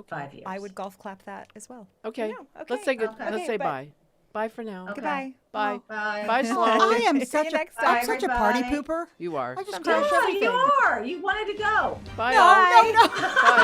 5 years. I would golf clap that as well. Okay. No, okay. Let's say good. Okay. Let's say but- bye. Bye for now. Okay. Goodbye. Bye. Bye. Bye, Sloan. I am See such you a next I'm time. such a party Everybody. pooper. You are. I just Sometimes. crash Yeah, everything. you are. You wanted to go. Bye. No, all. no, no. Bye.